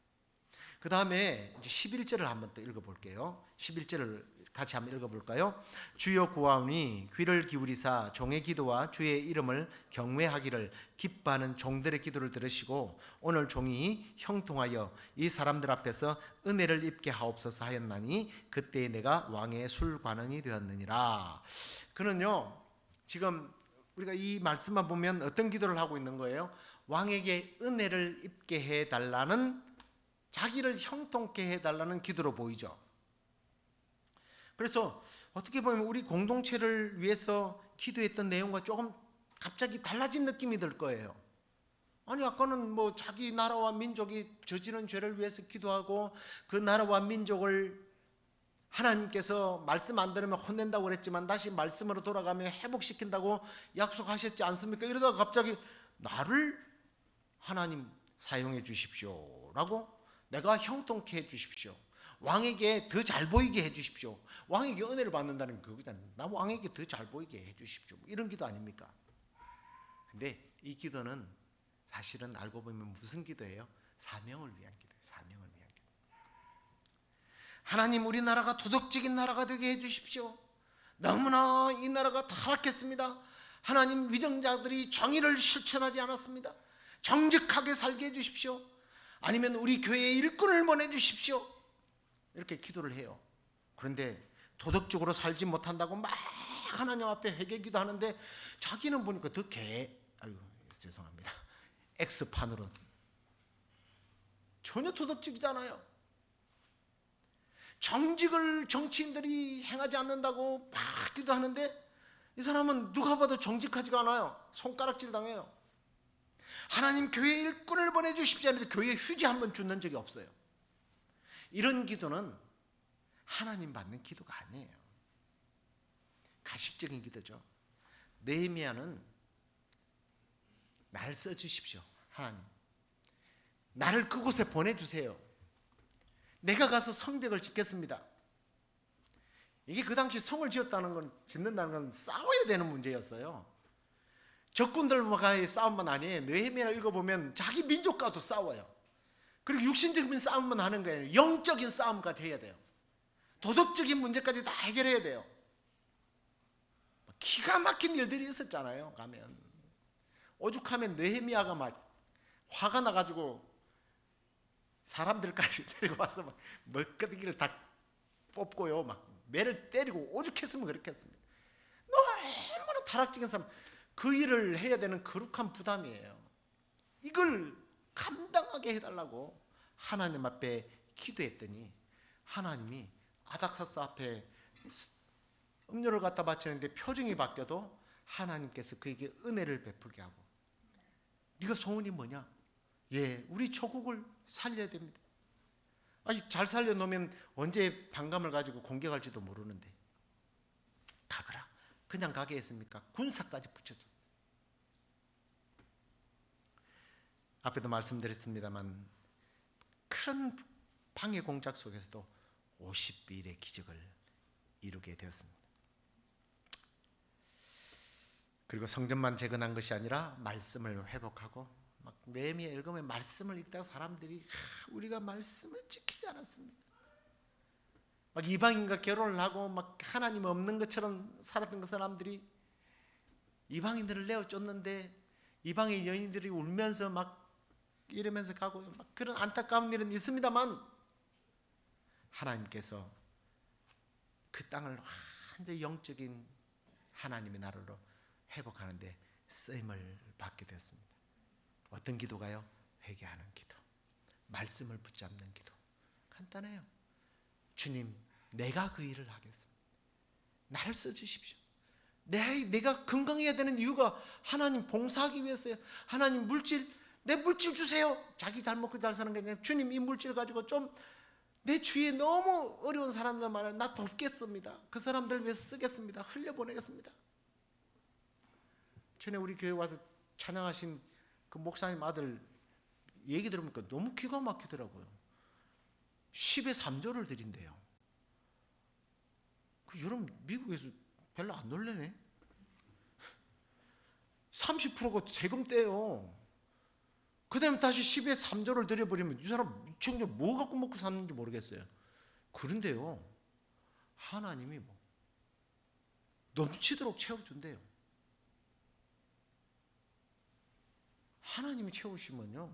Speaker 2: 그 다음에 이제 11절을 한번 또 읽어볼게요. 11절을 같이 한번 읽어볼까요? 주여 구하오니 귀를 기울이사 종의 기도와 주의 이름을 경외하기를 기뻐하는 종들의 기도를 들으시고 오늘 종이 형통하여 이 사람들 앞에서 은혜를 입게 하옵소서 하였나니 그때 내가 왕의 술관원이 되었느니라. 그는요, 지금 우리가 이 말씀만 보면 어떤 기도를 하고 있는 거예요? 왕에게 은혜를 입게 해달라는, 자기를 형통케 해달라는 기도로 보이죠. 그래서 어떻게 보면 우리 공동체를 위해서 기도했던 내용과 조금 갑자기 달라진 느낌이 들 거예요. 아니 아까는 뭐 자기 나라와 민족이 저지른 죄를 위해서 기도하고 그 나라와 민족을 하나님께서 말씀 안 들으면 혼낸다고 그랬지만 다시 말씀으로 돌아가면 회복시킨다고 약속하셨지 않습니까? 이러다가 갑자기 나를 하나님 사용해 주십시오 라고, 내가 형통케 해 주십시오, 왕에게 더 잘 보이게 해 주십시오, 왕에게 은혜를 받는다는 게 그거잖아요. 나 왕에게 더 잘 보이게 해 주십시오, 이런 기도 아닙니까? 근데 이 기도는 사실은 알고 보면 무슨 기도예요? 사명을 위한 기도예요. 사명을 위한 기도. 하나님, 우리나라가 도덕적인 나라가 되게 해 주십시오. 너무나 이 나라가 타락했습니다. 하나님, 위정자들이 정의를 실천하지 않았습니다. 정직하게 살게 해 주십시오. 아니면 우리 교회에 일꾼을 보내주십시오. 이렇게 기도를 해요. 그런데 도덕적으로 살지 못한다고 막 하나님 앞에 회개기도 하는데 자기는 보니까 더 죄송합니다, X판으로 전혀 도덕적이잖아요. 정직을 정치인들이 행하지 않는다고 막 기도하는데 이 사람은 누가 봐도 정직하지가 않아요. 손가락질 당해요. 하나님, 교회 일꾼을 보내주십시오 하는데 교회 휴지 한 번 주는 적이 없어요. 이런 기도는 하나님 받는 기도가 아니에요. 가식적인 기도죠. 느헤미야는 나를 써주십시오. 하나님, 나를 그곳에 보내주세요. 내가 가서 성벽을 짓겠습니다. 이게 그 당시 성을 짓는다는 건 싸워야 되는 문제였어요. 적군들과의 싸움만 아니에요. 느헤미야를 읽어보면 자기 민족과도 싸워요. 그리고 육신적인 싸움만 하는 거예요. 영적인 싸움까지 해야 돼요. 도덕적인 문제까지 다 해결해야 돼요. 기가 막힌 일들이 있었잖아요. 가면 오죽하면 느헤미야가 막 화가 나가지고 사람들까지 데리고 와서 막 멀거리기를 다 뽑고요, 막 매를 때리고 오죽했으면 그렇겠습니다. 너무나 타락적인 사람, 그 일을 해야 되는 거룩한 부담이에요. 이걸 감당하게 해달라고 하나님 앞에 기도했더니 하나님이 아닥사스 앞에 음료를 갖다 바치는데 표정이 바뀌어도 하나님께서 그에게 은혜를 베풀게 하고, 네가 소원이 뭐냐? 예, 우리 조국을 살려야 됩니다. 아니, 잘 살려놓으면 언제 반감을 가지고 공격할지도 모르는데 가거라. 그냥 가게 했습니까? 군사까지 붙여줬어요. 앞에도 말씀드렸습니다만 그런 방해 공작 속에서도 50일의 기적을 이루게 되었습니다. 그리고 성전만 재건한 것이 아니라 말씀을 회복하고, 막 느헤미야 읽으면 말씀을 읽다가 사람들이 우리가 말씀을 지키지 않았습니다. 막 이방인과 결혼을 하고 막 하나님 없는 것처럼 살았던 그 사람들이 이방인들을 내어 쫓는데 이방의 여인들이 울면서 막 이러면서 가고, 막 그런 안타까운 일은 있습니다만 하나님께서 그 땅을 완전히 영적인 하나님의 나라로 회복하는데 쓰임을 받게 되었습니다. 어떤 기도가요? 회개하는 기도, 말씀을 붙잡는 기도. 간단해요. 주님, 내가 그 일을 하겠습니다. 나를 써주십시오. 내가 건강해야 되는 이유가 하나님 봉사하기 위해서요. 하나님, 내 물질 주세요. 자기 잘 먹고 잘 사는 게 아니라 주님, 이 물질 가지고 좀 내 주위에 너무 어려운 사람들 많아요. 나 돕겠습니다. 그 사람들 위해서 쓰겠습니다. 흘려보내겠습니다. 전에 우리 교회 와서 찬양하신 그 목사님 아들 얘기 들으니까 너무 기가 막히더라고요. 10의 3조를 드린대요. 여러분, 미국에서 별로 안 놀래네. 30%가 세금 떼요. 그 다음에 다시 10의 3조를 드려버리면 이 사람 미친놈 뭐 갖고 먹고 사는지 모르겠어요. 그런데요, 하나님이 뭐 넘치도록 채워준대요. 하나님이 채우시면요,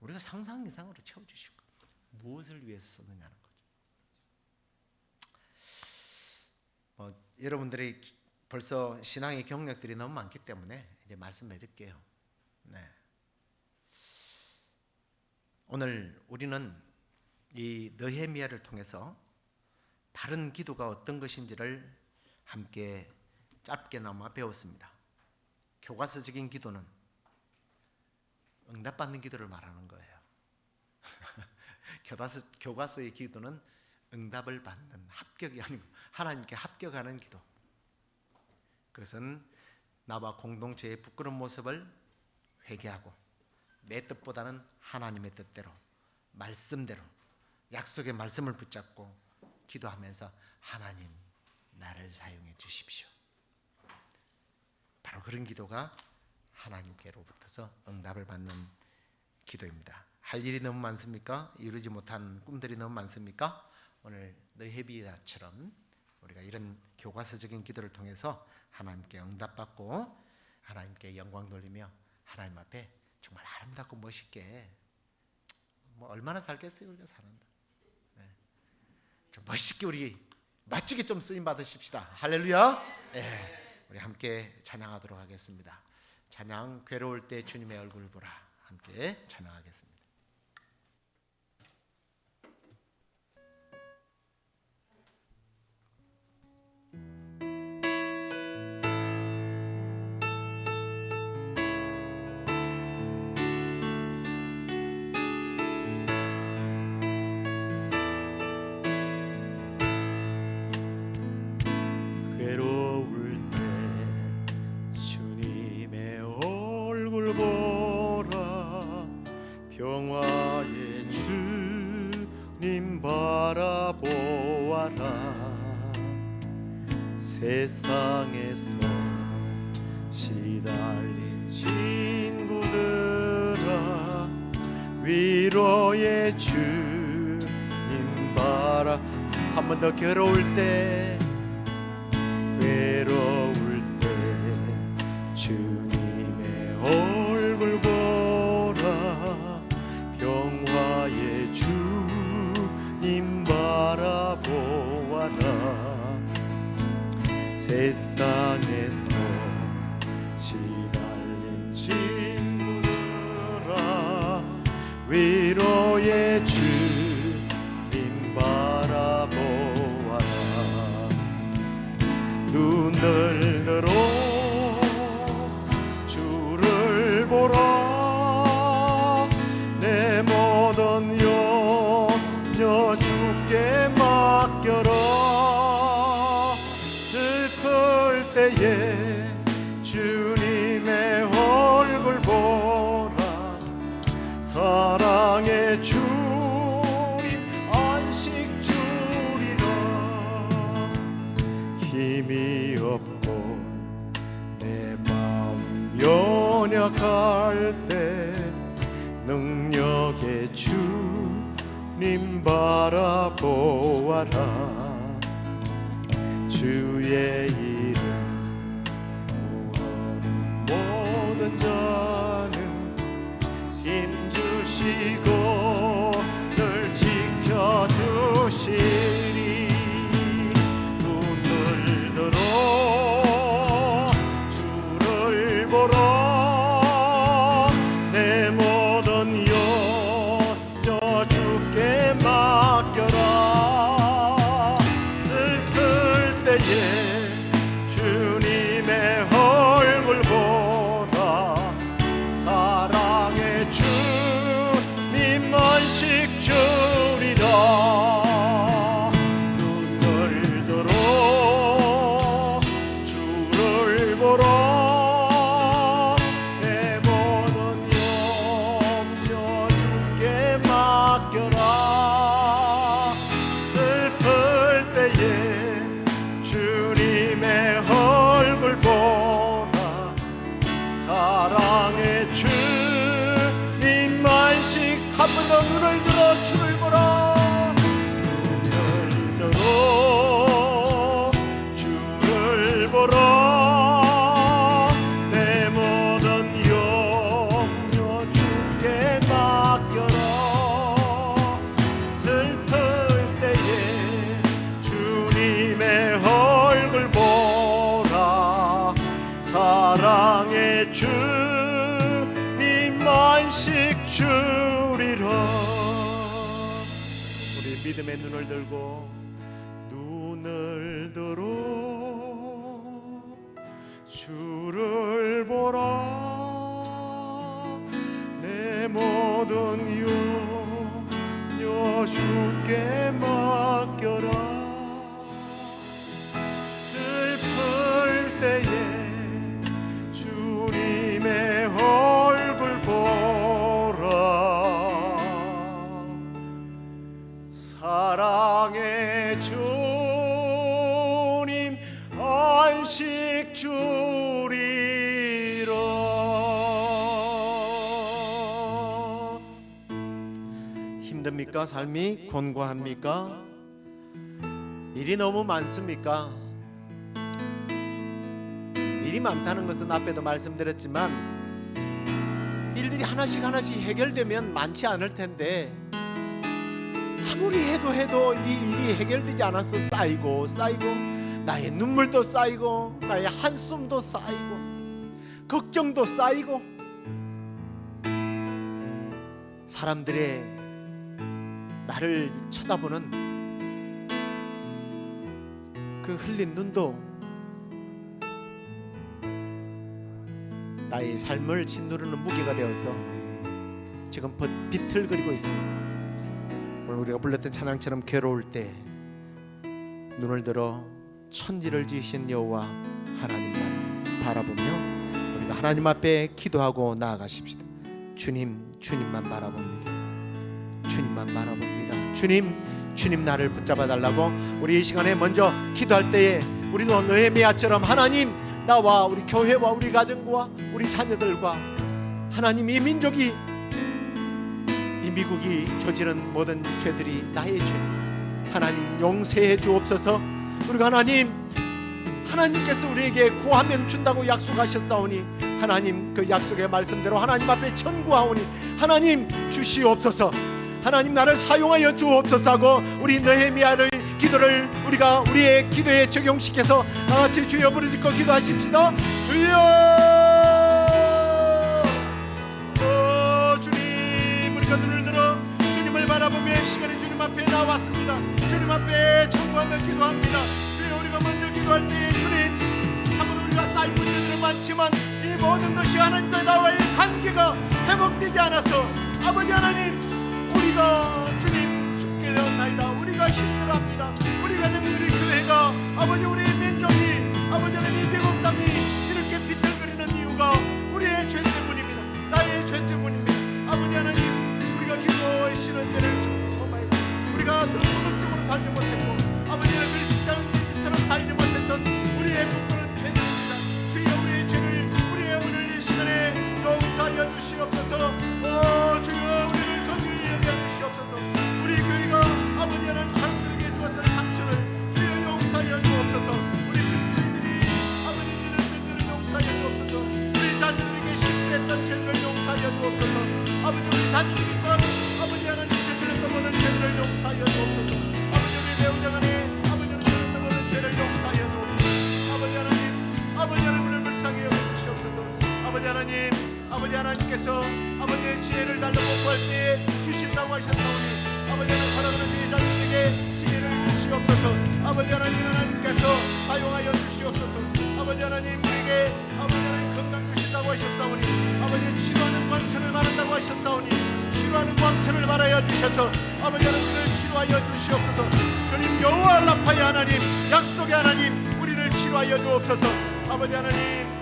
Speaker 2: 우리가 상상 이상으로 채워주실 거예요. 무엇을 위해서 쓰느냐는 거죠. 여러분들이 벌써 신앙의 경력들이 너무 많기 때문에 이제 말씀 맺을게요. 네. 오늘 우리는 이 느헤미야를 통해서 바른 기도가 어떤 것인지를 함께 짧게나마 배웠습니다. 교과서적인 기도는 응답받는 기도를 말하는 거예요. 교과서의 기도는 응답을 받는, 합격이 아니고 하나님께 합격하는 기도. 그것은 나와 공동체의 부끄러운 모습을 회개하고 내 뜻보다는 하나님의 뜻대로, 말씀대로, 약속의 말씀을 붙잡고 기도하면서 하나님 나를 사용해 주십시오. 바로 그런 기도가 하나님께로부터서 응답을 받는 기도입니다. 할 일이 너무 많습니까? 이루지 못한 꿈들이 너무 많습니까? 오늘 느헤미야처럼 우리가 이런 교과서적인 기도를 통해서 하나님께 응답받고 하나님께 영광 돌리며 하나님 앞에 정말 아름답고 멋있게, 얼마나 살겠어요 우리가 사는데, 좀 멋있게 우리 멋지게 좀 쓰임 받으십시다. 할렐루야. 우리 함께 찬양하도록 하겠습니다. 찬양, 괴로울 때 주님의 얼굴 보라. 함께 찬양하겠습니다.
Speaker 1: 괴로울 때 주님의 얼굴 보라. 평화의 주님 바라보아라. 세상에서 시달린 친구들아, 위로의 주님 바라. 한 번 더. 괴로울 때 주님의 얼굴 보라. 평화의 주님 바라보아라. 세상에서 시달린 친구들아, 위로의 주님 바라보아라. 눈을 들어 주를 보라. 내 모든 염려 주께 맡겨라. 슬플 때에 주님의 얼굴 보라. 사랑의 주님 안식 주리라. 힘이 없고 내 마음 연약할 때 능력의 주님 바라보아라. 주의 이름 구하는 모든 자는 힘주시고 늘 지켜주시리. 눈을 들어 주를 보라. 내 모든 염려 주께 맡겨라. 슬플 때에 주님의 얼굴 보라. 사랑의 주님 안식 주리라. 눈을 들어 주를 보라. 내 모든 염려 주께 맡겨라. 슬플 때에 주님의 얼굴 보라. 사랑의 주님 안식. 한 번 더. 눈을 들어 주를 보라. 눈을 들어 주를 보라. 내 모든 염려 주께 맡겨라. 슬플 때에 주님의 얼굴 보라. 사랑의 주님 안식 주리라. 우리 믿음의 눈을 들고 눈을 들어 주께 맡겨라. 슬플 때에 주님의 얼굴 보라. 사랑의 주님 안식 주리라. 힘듭니까? 삶이 곤고합니까? 일이 너무 많습니까? 일이 많다는 것은 앞에도 말씀드렸지만 일들이 하나씩 해결되면 많지 않을 텐데 아무리 해도 이 일이 해결되지 않아서 쌓이고 나의 눈물도 쌓이고 나의 한숨도 쌓이고 걱정도 쌓이고 사람들의 나를 쳐다보는 그 흘린 눈도 나의 삶을 짓누르는 무게가 되어서 지금 비틀거리고 있습니다. 오늘 우리가 불렀던 찬양처럼 괴로울 때 눈을 들어 천지를 지으신 여호와 하나님만 바라보며 우리가 하나님 앞에 기도하고 나아가십시다. 주님만 바라봅니다. 주님만 바라봅니다. 주님 나를 붙잡아 달라고 우리 이 시간에 먼저 기도할 때에 우리도 느헤미야처럼 하나님, 나와 우리 교회와 우리 가정과 우리 자녀들과 하나님, 이 민족이, 이 미국이 저지른 모든 죄들이 나의 죄입니다. 하나님 용서해 주옵소서. 그리고 하나님께서 우리에게 구하면 준다고 약속하셨사오니 하나님 그 약속의 말씀대로 하나님 앞에 청구하오니 하나님 주시옵소서. 하나님 나를 사용하여 주옵소서 하고 우리 느헤미야의 기도를 우리가 우리의 기도에 적용시켜서 다같이 주여 부르짖고 기도하십시다. 주여, 주님, 우리가 눈을 들어 주님을 바라보며 이 시간에 주님 앞에 나왔습니다. 주님 앞에 청구하며 기도합니다. 주여, 우리가 먼저 기도할 때 주님, 참으로 우리가 쌓인 문제들은 많지만 이 모든 것이 하나님과 나와의 관계가 회복되지 않아서 아버지 하나님, 우리가 주님 죽게 되었나이다. 우리가 힘들어합니다. 우리 가정, 우리 교회가, 아버지 우리 민족이, 아버지 하나님 미국 땅이 이렇게 비틀거리는 이유가 우리의 죄 때문입니다. 나의 죄 때문입니다. 아버지 하나님, 우리가 기도의 실은 때를 정말 우리가 더 도덕적으로 살지 못했고 아버지 하나님 그리스도처럼 살지 못했던 우리의 부끄러운 죄들입니다. 주여, 우리의 죄를 우리의 오늘 이 시간에 용서하여 주시옵소서. 주여, 우리를 거두게 여겨 주시옵소서. 우리 교회가 아버지 하나님 사람들에게 주었던 상처를 주여 용서하여 주옵소서. 우리 그리스도인들이 아버지들의 죄를 용서하여 주옵소서. 우리 자녀들에게 실수했던 죄를 용서하여 주옵소서. 아버지, 우리 자녀들이 것 아버지 하나님 죄를 떠보는 죄를 용서하여 주옵소서. 아버지, 우리 배우자 간에 아버지 하나님 죄를 떠보는 죄를 용서하여 주옵소서. 아버지 하나님을 불쌍히 여겨주시옵소서. 아버지 하나님께서 아버지의 지혜를 달라고 구할 때에 주신다고 하셨사오니 아버지 하나님, 사랑하는 주의 자녀들에게 지혜를 주시옵소서. 아버지 하나님께서 사용하여 주시옵소서. 아버지 하나님, 우리에게 아버지 하나님 건강 주신다고 하셨사오니 아버지 치료하는 광선을 말한다고 하셨사오니 치료하는 광선을 말하여 주셔서 아버지 하나님을 치료하여 주시옵소서. 주님 여호와 라파의 하나님, 약속의 하나님, 우리를 치료하여 주옵소서. 아버지 하나님,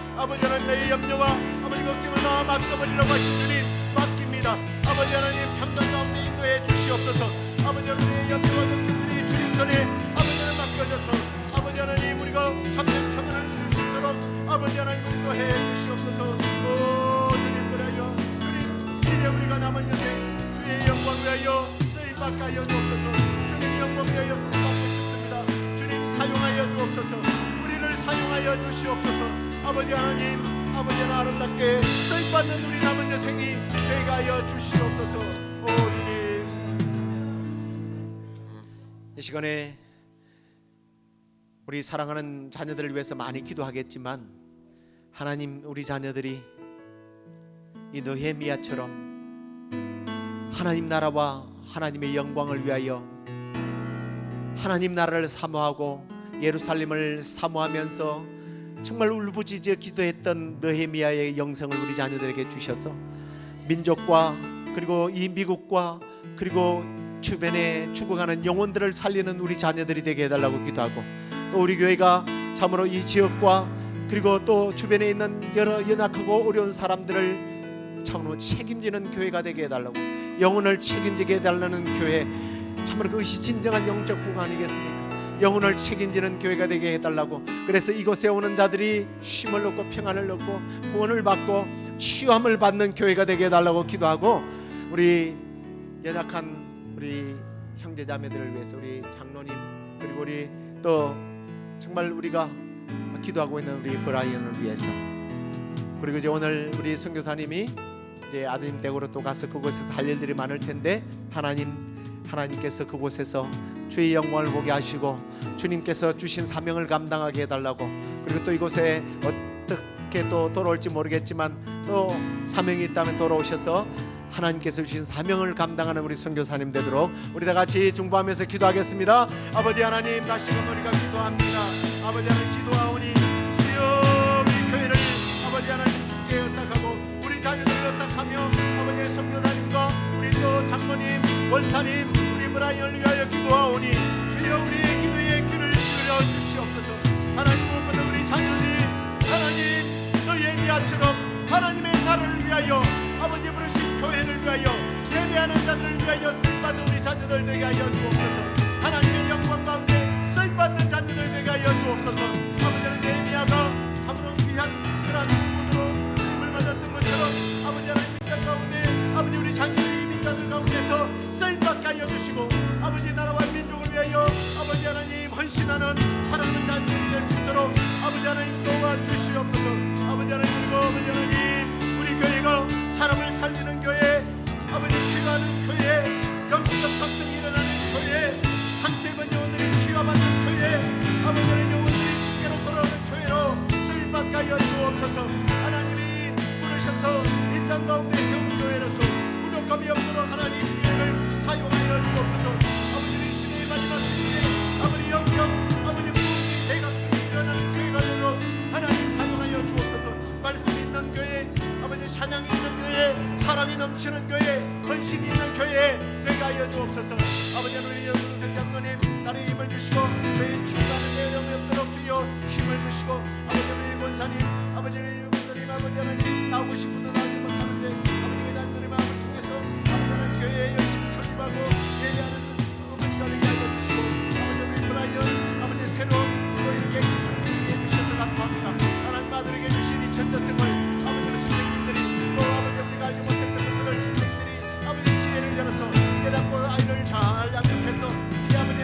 Speaker 1: 내 염려와 아버지 걱정을 다 맡겨버리라고 하신 주님 맡깁니다. 아버지 하나님, 평강 가운데 인도해 주시옵소서. 아버지 하나님, 내 염려와 걱정들이 주님 편에 아버지 하나님 맡겨져서 아버지 하나님, 우리가 참된 평안을 누릴 수 있도록 아버지 하나님 인도해 주시옵소서. 주님 그래요, 주님 이제 우리가 남은 여생 주의 영광 위하여 쓰임받게 하여 주옵소서. 주님 영광 위하여 쓰임받고 싶습니다. 주님 사용하여 주옵소서. 우리를 사용하여 주시옵소서. 아버지 하나님, 아버지 하나님, 아름답게 쓰임받는 우리 남은 여생이 되게 하여 주시옵소서. 주님, 이 시간에 우리 사랑하는 자녀들을 위해서 많이 기도하겠지만 하나님, 우리 자녀들이 이 느헤미야처럼 하나님 나라와 하나님의 영광을 위하여 하나님 나라를 사모하고 예루살렘을 사모하면서 정말 울부짖어 기도했던 느헤미야의 영성을 우리 자녀들에게 주셔서 민족과 그리고 이 미국과 그리고 주변에 죽어가는 영혼들을 살리는 우리 자녀들이 되게 해달라고 기도하고, 또 우리 교회가 참으로 이 지역과 그리고 또 주변에 있는 여러 연약하고 어려운 사람들을 참으로 책임지는 교회가 되게 해달라고, 영혼을 책임지게 해달라는 교회, 참으로 그것이 진정한 영적 부가 아니겠습니까? 영혼을 책임지는 교회가 되게 해달라고. 그래서 이곳에 오는 자들이 쉼을 얻고 평안을 얻고 구원을 받고 치유함을 받는 교회가 되게 해달라고 기도하고, 우리 연약한 우리 형제자매들을 위해서 우리 장로님, 그리고 우리 또 정말 우리가 기도하고 있는 우리 브라이언을 위해서, 그리고 이제 오늘 우리 선교사님이 이제 아드님 댁으로 또 가서 그곳에서 할 일들이 많을 텐데, 하나님께서 그곳에서 주의 영광을 보게 하시고 주님께서 주신 사명을 감당하게 해달라고, 그리고 또 이곳에 어떻게 또 돌아올지 모르겠지만 또 사명이 있다면 돌아오셔서 하나님께서 주신 사명을 감당하는 우리 선교사님 되도록 우리 다 같이 중보하면서 기도하겠습니다. 아버지 하나님, 다시금 우리가 기도합니다. 아버지 하나님, 기도하오니 주여 우리 교회를 아버지 하나님 주께 의탁하고 우리 자녀들을 의탁하며 아버지의 선교사님과 우리 또 장로님, 원사님, 우리 브라이언을 위하여 기도하오니 주여 우리의 기도에 귀를 기울여 주시옵소서. 하나님, 무엇보다 우리 자녀들이 하나님 너희의 미아처럼 하나님의 나라를 위하여 아버지 부르신 교회를 위하여 예배하는 자들을 위하여 쓰임받는 우리 자녀들 되게 하여 주옵소서. 하나님의 영광 가운데 쓰임받는 자녀들 되게 하여 주옵소서. 아버지는 네미야가 참으로 귀한 그런 분으로 쓰임을 받았던 것처럼 아버지 하나님 민간 가운데 아버지 우리 자녀들이 민간들 가운데서 쓰임받게 하여 주시고 아버지 나라와 민족을 위하여 아버지 하나님 헌신하는 사랑하는 자녀들이 될 수 있도록 아버지 하나님 도와주시옵소서. 아버지 하나님, 그리고 아버지 하나님 우리 교회가 사람을 살리는 교회, 아버지 치유하는 교회, 영적 각성이 일어나는 교회, 상처 입은 영혼들이 치유받는 교회, 아버지 하나님 영혼들이 주께로 돌아오는 교회로 쓰임받게 하여 주옵소서. 하나님이 부르셔서 이 땅 가운데 세운 교회로서 부족함이 없도록 하나님 교회를 사용하여 주옵소서. 아버지 이 시대의 마지막 시대에 아버지 영적 아버지 부흥이 대각성이 일어나는 교회가 되도록 하나님 사용하여 주옵소서. 말씀 있는 교회, 아버지 찬양이 있는 교회, 사랑이 넘치는 교회, 헌신이 있는 교회 되게 하여 주옵소서. 아버지 우리 영생 장로님 나를 힘을 주시고 교회 출가하는 내용이 없도록 주여 힘을 주시고, 아버지 우리 권사님, 아버지 우리 영생님, 아버지 하나님 나오고 싶은데 나오지 못하는데 아버지 우리 자녀들의 마음을 통해서 아버지 하나님 교회에 열심히 출입하고 예배하는 어머니가 되게 하여 주시고, 아버지 우리 브라이언 아버지 새로운 또 이렇게 기술을 해주셔서 감사합니다. 하나님 아들에게 주신 이 천대성을 아버지 선생님들이 또 아버지 우리가 알지 못했던 것들을 선생님들이 아버지 지혜를 열어서 깨닫고 아이를 잘 양육해서 이 아버지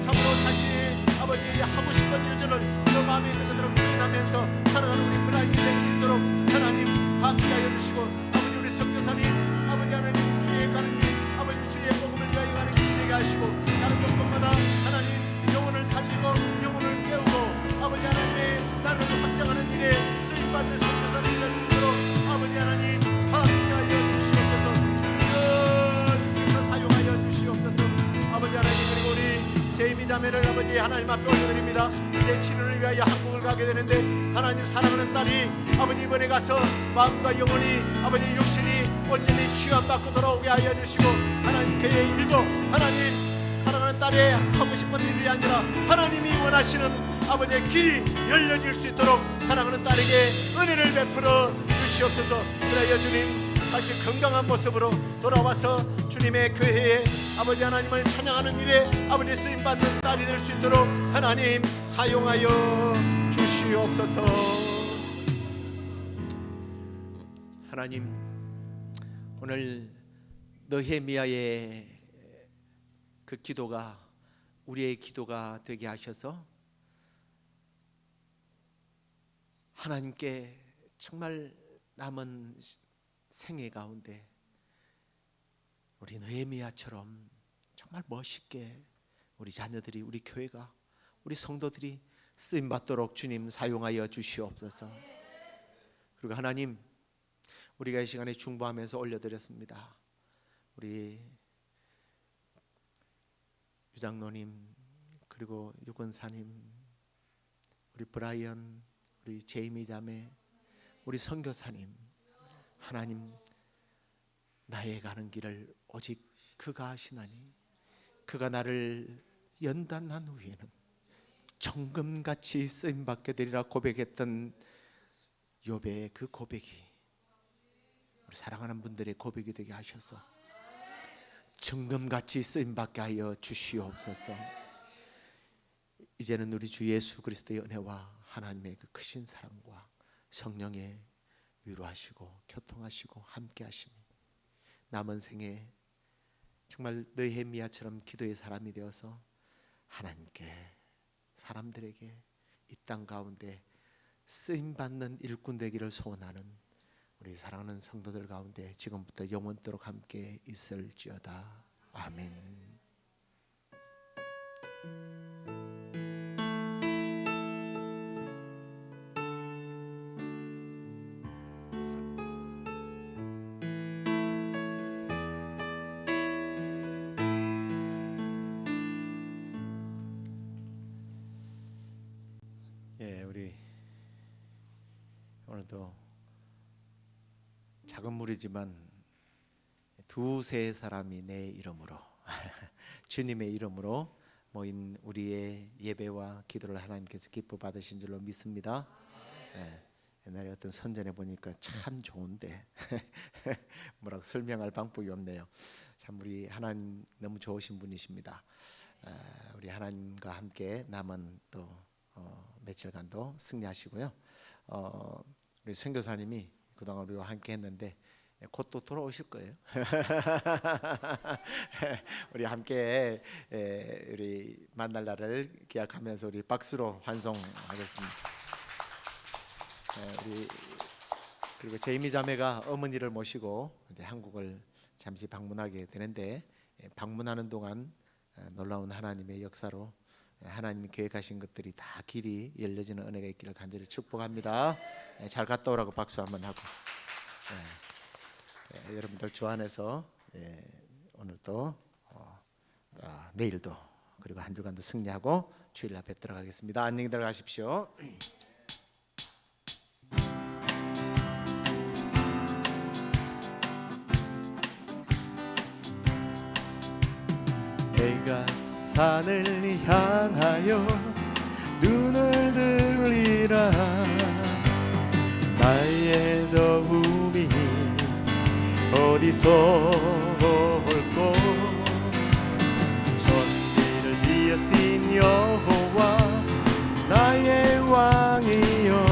Speaker 1: 참으로 자신의 아버지 하고 싶은 일들을 또 마음에 있는 것들을 부인하면서 살아가는 우리 브라이언이 될 수 있도록 하나님 함께하여 주시고, 아버지 우리 선교사님 아버지 하나님 주의 가는 길, 아버지 주의 복음을 위하여 가는 길 되게 하시고, 가는 곳곳마다 하나님 영혼을 살리고 영혼을 깨우고 아버지 하나님의 나라를 확장하는 일에 쓰임받는 선교사님이 될 수 있도록 아버지 하나님 함께하여 주시옵소서. 주께서 사용하여 주시옵소서. 아버지 하나님, 그리고 우리 제이미 자매를 아버지 하나님 앞에 올려드립니다. 이제 치료를 위하여 한국을 가게 되는데 하나님 사랑하는 딸이 아버지 이번에 가서 마음과 영혼이 아버지 육신이 온전히 치유받고 돌아오게 하여 주시고, 하나님 그의 일도 하나님 사랑하는 딸의 하고 싶은 일이 아니라 하나님이 원하시는 아버지의 길이 열려질 수 있도록 사랑하는 딸에게 은혜를 베풀어 주시옵소서. 그래야 주님 다시 건강한 모습으로 돌아와서 주님의 교회에 아버지 하나님을 찬양하는 일에 아버지 쓰임받는 딸이 될 수 있도록 하나님 사용하여 주시옵소서. 하나님, 오늘 느헤미야의 그 기도가 우리의 기도가 되게 하셔서 하나님께 정말 남은 생애 가운데 우리 느헤미야처럼 정말 멋있게 우리 자녀들이, 우리 교회가, 우리 성도들이 쓰임받도록 주님 사용하여 주시옵소서. 그리고 하나님, 우리가 이 시간에 중보하면서 올려드렸습니다. 우리 유장로님, 그리고 유권사님, 우리 브라이언, 우리 제이미 자매, 우리 선교사님, 하나님 나의 가는 길을 오직 그가 하시나니 그가 나를 연단한 후에는 정금같이 쓰임받게 되리라 고백했던 욥의 그 고백이 우리 사랑하는 분들의 고백이 되게 하셔서 정금같이 쓰임받게 하여 주시옵소서. 이제는 우리 주 예수 그리스도의 은혜와 하나님의 그 크신 사랑과 성령의 위로하시고 교통하시고 함께 하심이 남은 생에 정말 느헤미야처럼 기도의 사람이 되어서 하나님께 사람들에게 이 땅 가운데 쓰임받는 일꾼 되기를 소원하는 우리 사랑하는 성도들 가운데 지금부터 영원토록 함께 있을지어다. 아멘. 우리 오늘도 작은 무리지만 두세 사람이 내 이름으로 주님의 이름으로 모인 우리의 예배와 기도를 하나님께서 기뻐 받으신 줄로 믿습니다. 옛날에 어떤 선전에 보니까 참 좋은데 뭐라고 설명할 방법이 없네요. 참 우리 하나님 너무 좋으신 분이십니다. 우리 하나님과 함께 남은 또 며칠간도 승리하시고요. 우리 선교사님이 그동안 우리와 함께 했는데 곧 또 돌아오실 거예요. 우리 함께 우리 만날 날을 기약하면서 우리 박수로 환송하겠습니다. 우리 그리고 제이미 자매가 어머니를 모시고 이제 한국을 잠시 방문하게 되는데 방문하는 동안 놀라운 하나님의 역사로 하나님이 계획하신 것들이 다 길이 열려지는 은혜가 있기를 간절히 축복합니다. 잘 갔다 오라고 박수 한번 하고 여러분들 주 안에서 오늘도 내일도 그리고 한 주간도 승리하고 주일날 뵙도록 하겠습니다. 안녕히 들어가십시오. 내가 산을 향하여 눈을 들리라 나의 도움이 어디서 올꼬 천지를 지으신 여호와 나의 왕이여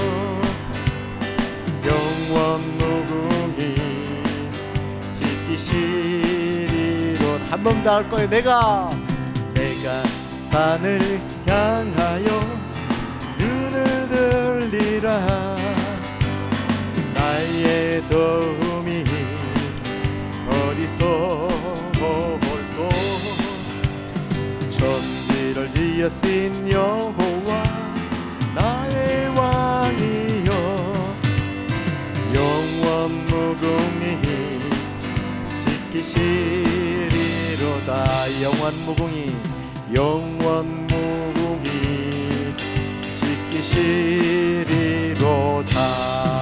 Speaker 1: 영원 무궁히 지키시리로 한 번 더 할 거예요. 내가 산을 향하여 눈을 들리라 나의 도움이 어디서 올꼬 천지를 지으신 여호와 나의 왕이여 영원 무궁히 지키시리로다 영원 무궁히 지키시리로다